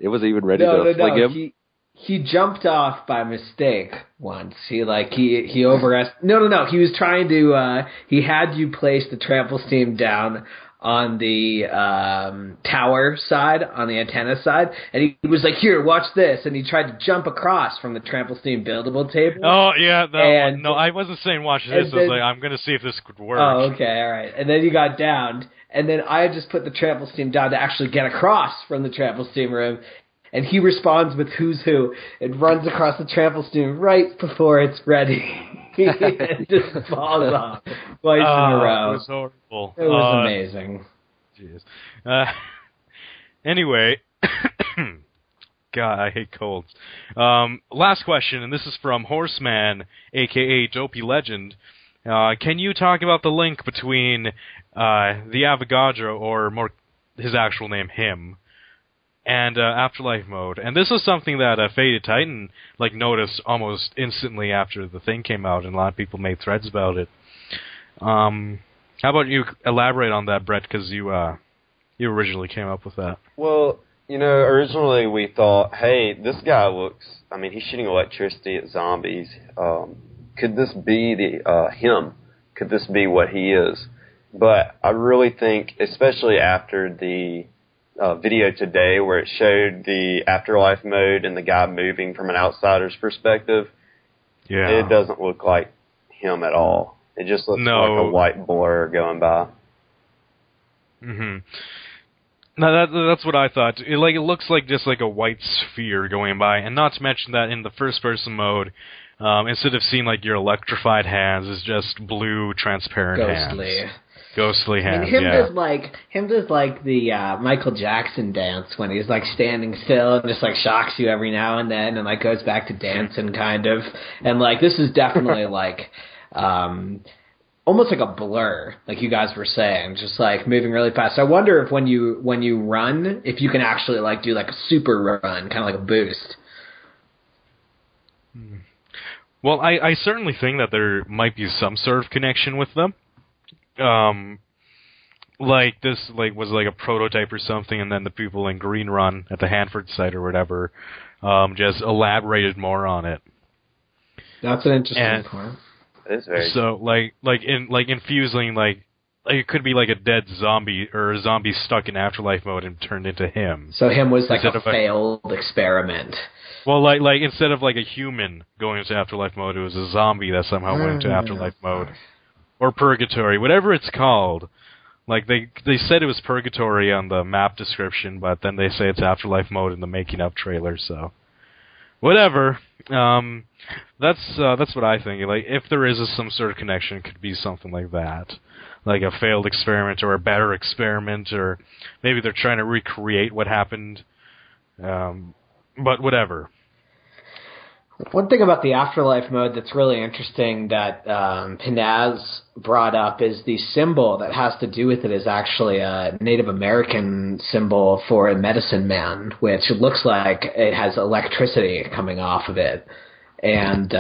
wasn't even ready to fling him. He jumped off by mistake once. He overestimated. No. He was trying to. He had you place the trample steam down on the tower side, on the antenna side, and he was like, "Here, watch this," and he tried to jump across from the trample steam buildable table. Oh yeah, that one. No, I wasn't saying watch this. I was like, I'm gonna see if this could work. Oh, okay, all right. And then you got downed, and then I just put the trample steam down to actually get across from the trample steam room. And he responds with Who's Who and runs across the trample steam right before it's ready. It just falls off twice in a row. It was horrible. It was amazing. Jeez. Anyway, God, I hate colds. Last question, and this is from Horseman, a.k.a. Dopey Legend. Can you talk about the link between the Avogadro, or more his actual name, him, and Afterlife Mode? And this is something that Faded Titan noticed almost instantly after the thing came out, and a lot of people made threads about it. How about you elaborate on that, Brett, because you originally came up with that. Well, originally we thought, hey, this guy he's shooting electricity at zombies. Could this be him? Could this be what he is? But I really think, especially after the video today where it showed the Afterlife Mode and the guy moving from an outsider's perspective, it doesn't look like him at all. It just looks like a white blur going by. Mm-hmm. No, that's what I thought. It looks like just a white sphere going by, and not to mention that in the first-person mode, instead of seeing your electrified hands, it's just blue, transparent hands. Ghostly hands. Him does the Michael Jackson dance when he's standing still and just shocks you every now and then, and goes back to dancing kind of, and this is definitely almost like a blur, like you guys were saying, just moving really fast. So I wonder if when you run, if you can actually do a super run, kind of like a boost. Well, I certainly think that there might be some sort of connection with them. This was a prototype or something, and then the people in Green Run at the Hanford site or whatever just elaborated more on it. That's an interesting point. It is very so infusing it could be a dead zombie or a zombie stuck in Afterlife Mode and turned into him. So him was a failed experiment. Well, instead of a human going into Afterlife Mode, it was a zombie that somehow went into Afterlife Mode. Or Purgatory, whatever it's called. Like, they said it was Purgatory on the map description, but then they say it's Afterlife Mode in the making up trailer, so... Whatever. That's what I think. Like, if there is some sort of connection, it could be something like that. Like a failed experiment or a better experiment, or maybe they're trying to recreate what happened. But whatever. One thing about the Afterlife Mode that's really interesting that Pinaz brought up is the symbol that has to do with it is actually a Native American symbol for a medicine man, which looks like it has electricity coming off of it. And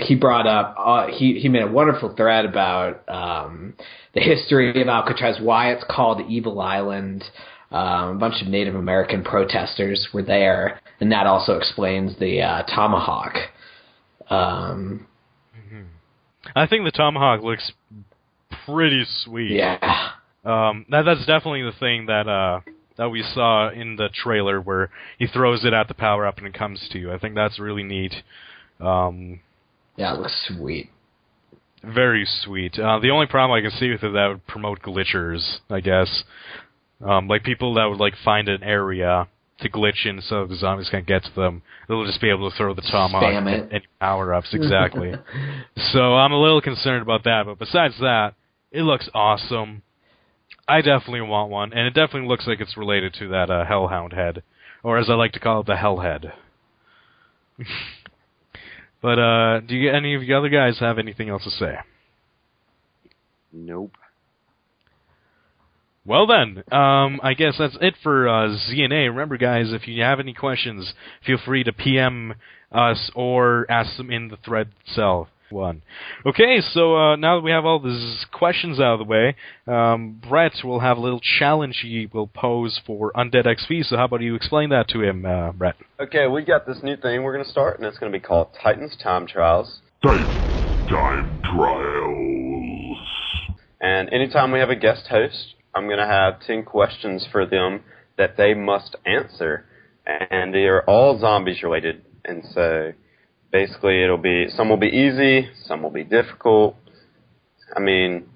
he brought up, he made a wonderful thread about the history of Alcatraz, why it's called Evil Island. A bunch of Native American protesters were there, and that also explains the tomahawk. I think the tomahawk looks pretty sweet. Yeah. That's definitely the thing that we saw in the trailer where he throws it at the power-up and it comes to you. I think that's really neat. Yeah, it looks sweet. Very sweet. The only problem I can see with it, that would promote glitchers, I guess. Like people that would like find an area to glitch in so the zombies can't get to them. They'll just be able to throw the tomahawk and power-ups, exactly. So I'm a little concerned about that, but besides that, it looks awesome. I definitely want one, and it definitely looks like it's related to that Hellhound head, or as I like to call it, the Hell head. But do any of you other guys have anything else to say? Nope. Well then, I guess that's it for ZNA. Remember, guys, if you have any questions, feel free to PM us or ask them in the thread itself. Okay, so now that we have all these questions out of the way, Brett will have a little challenge he will pose for Undead XP, so how about you explain that to him, Brett? Okay, we got this new thing we're going to start, and it's going to be called Titan's Time Trials. Titan's Time Trials. And anytime we have a guest host, I'm going to have 10 questions for them that they must answer. And they are all zombies related. And so basically some will be easy, some will be difficult. I mean,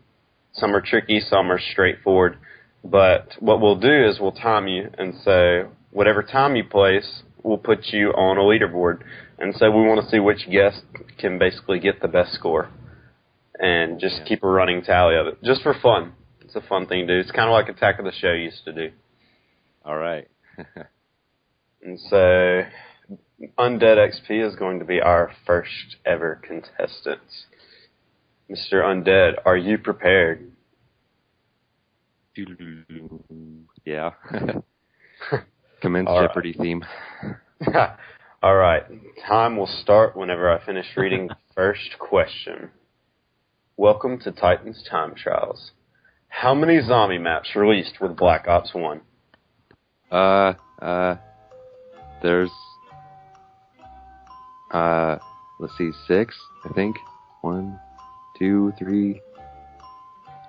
some are tricky, some are straightforward. But what we'll do is we'll time you. And so whatever time you place, we'll put you on a leaderboard. And so we want to see which guest can basically get the best score. And just keep a running tally of it. Just for fun. It's a fun thing to do. It's kind of like Attack of the Show used to do. All right. And so, Undead XP is going to be our first ever contestant. Mr. Undead, are you prepared? Yeah. Commence All Jeopardy theme. All right. Time will start whenever I finish reading the first question. Welcome to Titan's Time Trials. How many zombie maps released with Black Ops 1? There's, let's see, 6, I think. 1, 2, 3.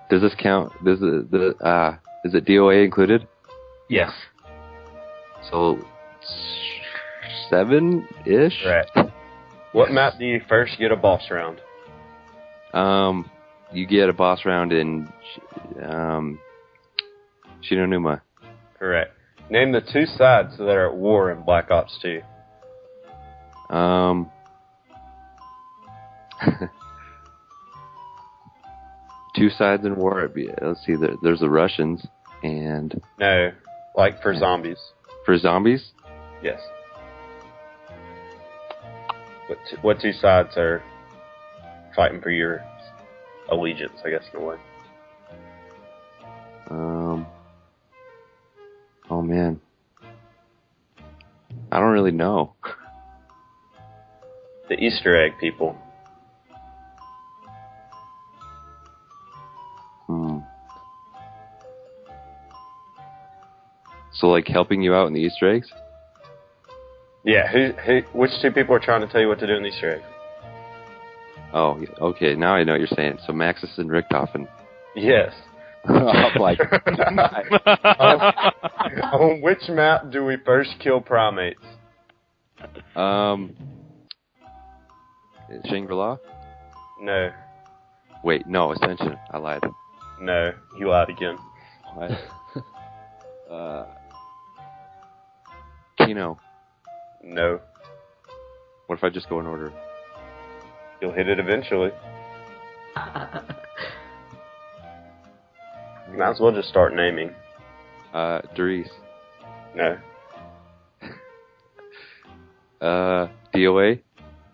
Does this count? Is it DOA included? Yes. So, 7-ish? Right. What map do you first get a boss round? You get a boss round in Shinonuma. Correct. Name the two sides that are at war in Black Ops 2. Two sides in war. Let's see. There's the Russians and... No, like for zombies. For zombies? Yes. What two sides are fighting for your allegiance, I guess, in a way? Oh man, I don't really know. The Easter egg people. So, like, helping you out in the Easter eggs? Yeah, which two people are trying to tell you what to do in the Easter eggs? Oh, okay, now I know what you're saying. So Maxis and Richthofen. Yes. I'm like, on which map do we first kill primates? Shangri-La? No. Wait, no, Ascension. I lied. No, you lied again. Kino. No. What if I just go in order? You'll hit it eventually. You might as well just start naming. Dries. No. DOA?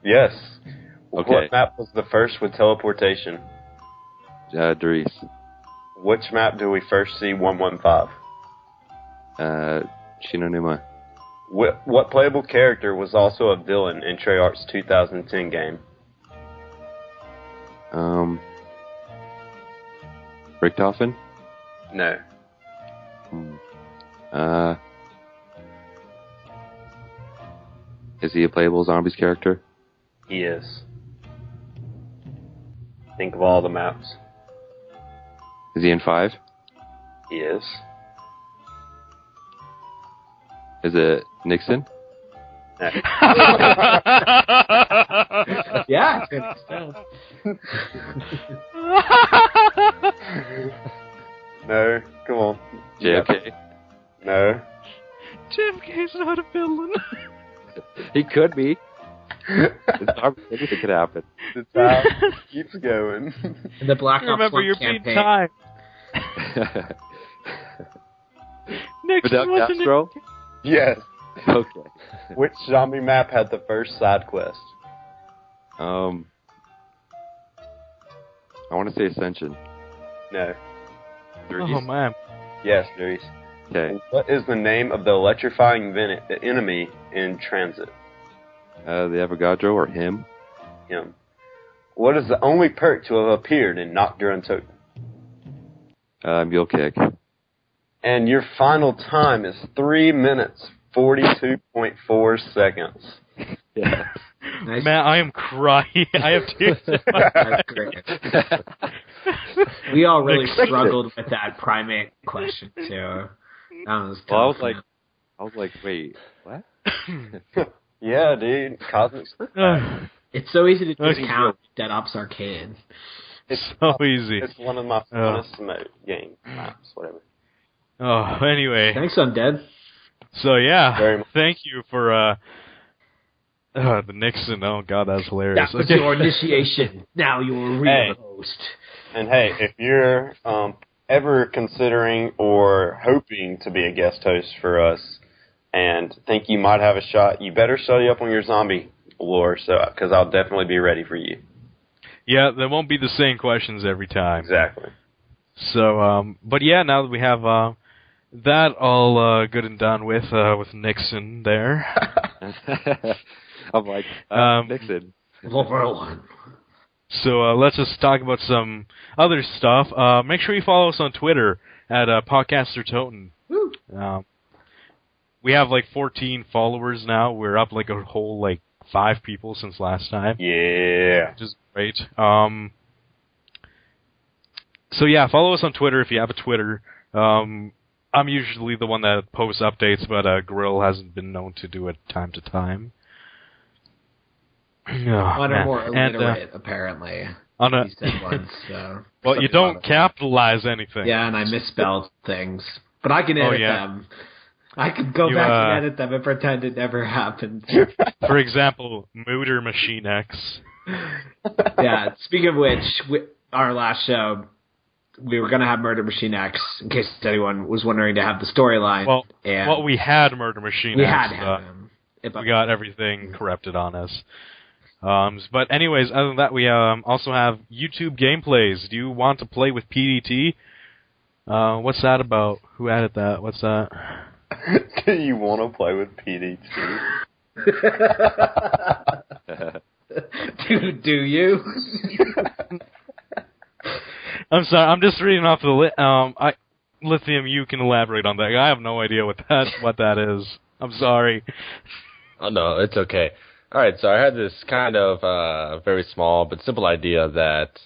Yes. Okay. What map was the first with teleportation? Dries. Which map do we first see 115? Shinonuma. What playable character was also a villain in Treyarch's 2010 game? Richtofen? No. Is he a playable zombies character? He is. Think of all the maps. Is he in 5? He is. Is it Nixon? No. Yeah, it's good stuff. No. Come on. JFK? No. JFK's not a villain. He could be. Anything could happen. The time keeps going. In the Black Ops Remember, 1 you're being campaign. timed. Nixon Fidel wasn't Castro? Yes. Okay. Which zombie map had the first side quest? I want to say Ascension. No. Oh man. Yes, Dries. Okay. What is the name of the electrifying enemy in Transit? The Avogadro or him? Him. What is the only perk to have appeared in Nocturne Toten? Mule Kick. And your final time is 3 minutes, 42.4 seconds. Yeah. Nice. Man, I am crying. I have tears in my That's great. We all really Expected. struggled with that primate question too. That was tough. Well, I was like, wait, what? Yeah, dude. Cosmic. It's so easy to Okay. discount Dead Ops Arcade. It's so easy. It's one of my funnest game maps, whatever. Oh, anyway. Thanks, Undead. So yeah, Very much. thank you for the Nixon. Oh god, that's hilarious. That was Okay. your initiation. Now you're a real host. And hey, if you're ever considering or hoping to be a guest host for us and think you might have a shot, you better study up on your zombie lore, because I'll definitely be ready for you. Yeah, there won't be the same questions every time. Exactly. So, but yeah, now that we have that all good and done with Nixon there. I'm like, Nixon. Level 1. So let's just talk about some other stuff. Make sure you follow us on Twitter at Podcaster Toten. We have like 14 followers now. We're up like a whole 5 people since last time. Yeah. Which is great. So yeah, follow us on Twitter if you have a Twitter. I'm usually the one that posts updates, but Grill hasn't been known to do it time to time. On a more illiterate, apparently. He said once. Well, you don't capitalize anything. Yeah, and I misspelled things. But I can edit them. I can go back and edit them and pretend it never happened. For example, Mooter Machine X. Yeah, speaking of which, our last show, we were going to have Murder Machine X, in case anyone was wondering, to have the storyline. Well, we had Murder Machine X. We had to have him. We got everything corrupted on us. But anyways, other than that, we also have YouTube gameplays. Do you want to play with PDT? What's that about? Who added that? What's that? Do you want to play with PDT? Do you? I'm sorry, I'm just reading off the Lithium, you can elaborate on that. I have no idea what that is. I'm sorry. Oh, no, it's okay. All right, so I had this kind of very small but simple idea that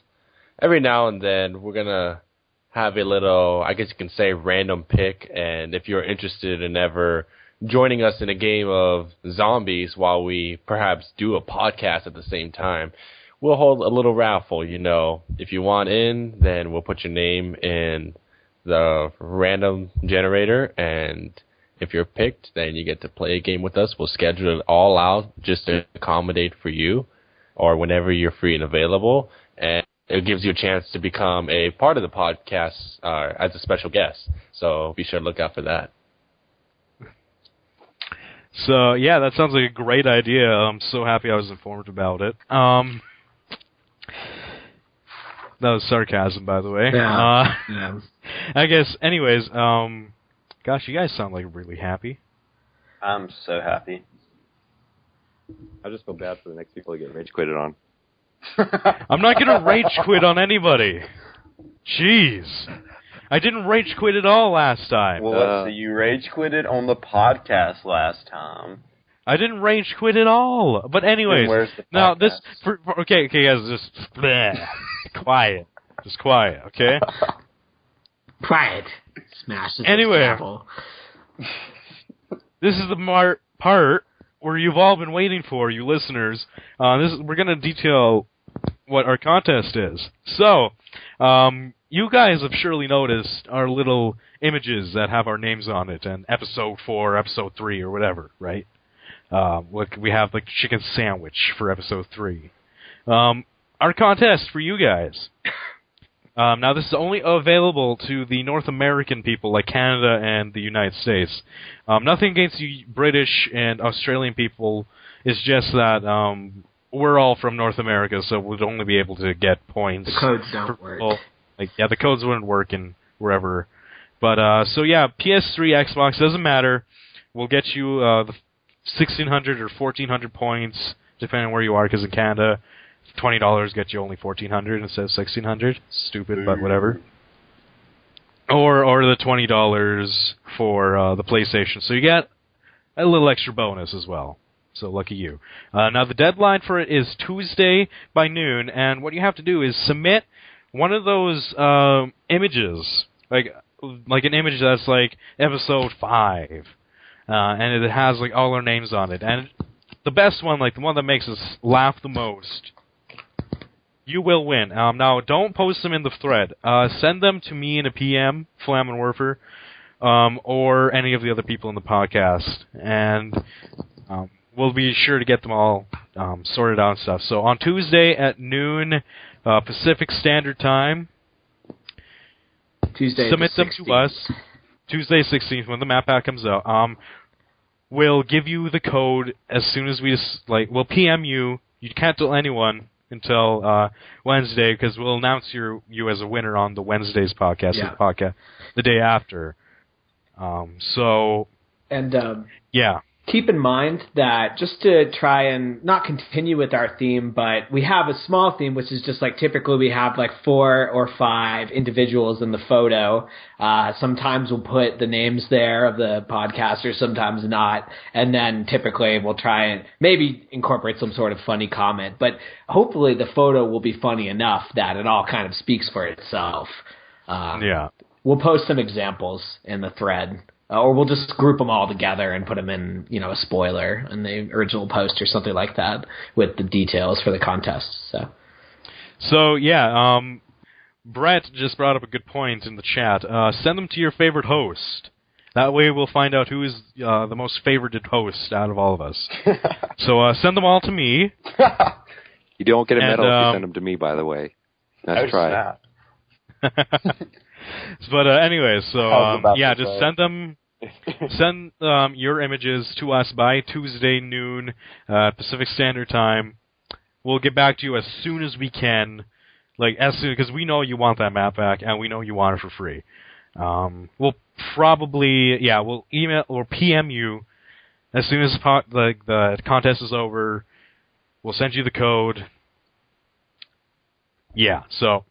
every now and then we're going to have a little, I guess you can say, random pick, and if you're interested in ever joining us in a game of zombies while we perhaps do a podcast at the same time, we'll hold a little raffle, If you want in, then we'll put your name in the random generator, and if you're picked, then you get to play a game with us. We'll schedule it all out just to accommodate for you, or whenever you're free and available, and it gives you a chance to become a part of the podcast as a special guest. So be sure to look out for that. So, yeah, that sounds like a great idea. I'm so happy I was informed about it. That was sarcasm, by the way. Yeah. Yeah. I guess, anyways, gosh, you guys sound like really happy. I'm so happy. I just feel bad for the next people to get rage quitted on. I'm not going to rage quit on anybody. Jeez. I didn't rage quit at all last time. Well, so you rage quitted on the podcast last time. I didn't rage quit at all. But anyways, where's the now podcast? this okay, guys, just quiet. Just quiet, okay? Quiet. Smashes Anyway. the gavel. This is the part where you've all been waiting for, you listeners. We're going to detail what our contest is. So, you guys have surely noticed our little images that have our names on it, and episode 4, episode 3, or whatever, right? We have like chicken sandwich for episode 3. Our contest for you guys. Now, this is only available to the North American people, like Canada and the United States. Nothing against you British and Australian people. It's just that we're all from North America, so we'd only be able to get points. The codes don't work. The codes wouldn't work in wherever. But, so yeah, PS3, Xbox, doesn't matter. We'll get you the 1,600 or 1,400 points, depending on where you are, because in Canada, $20 gets you only 1,400 instead of 1,600. Stupid, but whatever. Or the $20 for the PlayStation. So you get a little extra bonus as well. So lucky you. Now the deadline for it is Tuesday by noon, and what you have to do is submit one of those images, like an image that's like episode 5, and it has like all our names on it. And the best one, like the one that makes us laugh the most, you will win. Now, don't post them in the thread. Send them to me in a PM, Flam and Werfer, or any of the other people in the podcast, and we'll be sure to get them all sorted out and stuff. So on Tuesday at noon Pacific Standard Time, Tuesday submit the them to us. Tuesday 16th, when the map pack comes out. We'll give you the code as soon as we'll PM you. You can't tell anyone until Wednesday, because we'll announce you as a winner on the Wednesday's podcast, the day after. Yeah. Keep in mind that just to try and not continue with our theme, but we have a small theme, which is just like typically we have like 4 or 5 individuals in the photo. Sometimes we'll put the names there of the podcasters, sometimes not. And then typically we'll try and maybe incorporate some sort of funny comment. But hopefully the photo will be funny enough that it all kind of speaks for itself. We'll post some examples in the thread. Or we'll just group them all together and put them in, a spoiler in the original post or something like that with the details for the contest. So yeah, Brett just brought up a good point in the chat. Send them to your favorite host. That way we'll find out who is the most favorited host out of all of us. So send them all to me. You don't get a medal if you send them to me, by the way. Nice try. But anyways, so just send them. Send your images to us by Tuesday noon Pacific Standard Time. We'll get back to you as soon as we can, because we know you want that map back and we know you want it for free. We'll probably we'll email or PM you as soon as the contest is over. We'll send you the code. Yeah, so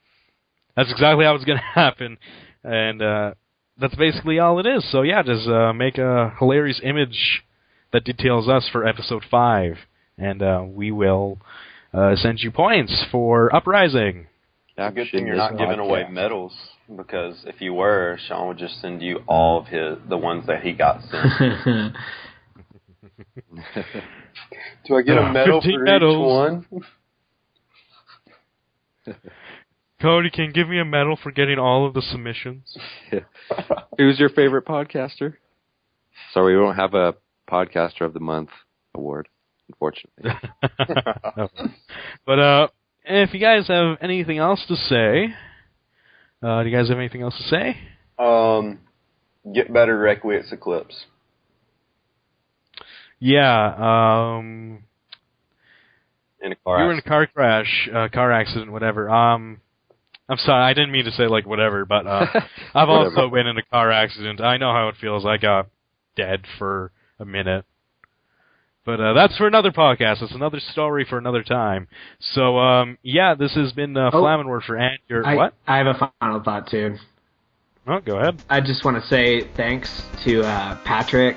that's exactly how it's going to happen, and that's basically all it is. So yeah, just make a hilarious image that details us for episode 5, and we will send you points for Uprising. It's a good thing you're not giving away medals, because if you were, Sean would just send you all of the ones that he got sent. Do I get a medal for medals. each one? Cody, can you give me a medal for getting all of the submissions? Who's your favorite podcaster? Sorry, we don't have a Podcaster of the Month award, unfortunately. But if you guys have anything else to say, do you guys have anything else to say? Get better, Requiesce Eclipse. Yeah, In a car you were in a car crash, car accident, whatever. I'm sorry, I didn't mean to say like whatever, but I've also been in a car accident. I know how it feels. I got dead for a minute. But that's for another podcast. It's another story for another time. So, yeah, this has been Flammenwerfer and your... What? I have a final thought, too. Oh, go ahead. I just want to say thanks to Patrick.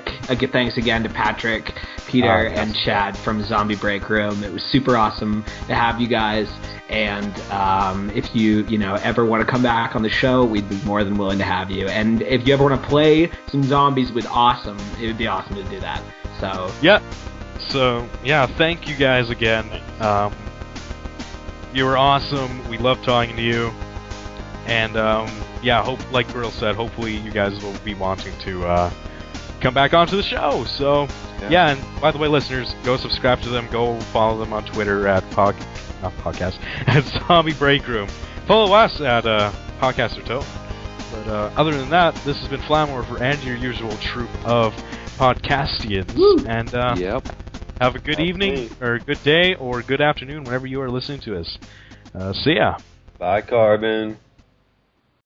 Thanks again to Patrick, Peter, and Chad from Zombie Break Room. It was super awesome to have you guys. And if you ever want to come back on the show, we'd be more than willing to have you. And if you ever want to play some zombies with Awesome, it would be awesome to do that. So yeah. So yeah, thank you guys again. You were awesome. We love talking to you. And yeah, like Grill said, hopefully you guys will be wanting to come back onto the show. So yeah, and by the way, listeners, go subscribe to them. Go follow them on Twitter at at Zombie Break Room. Follow us at Podcaster Toten. But other than that, this has been Flammenwerfer and your usual troop of podcastians. Woo. And have a good evening, or good day, or good afternoon, whenever you are listening to us. See ya. Bye, Carbon.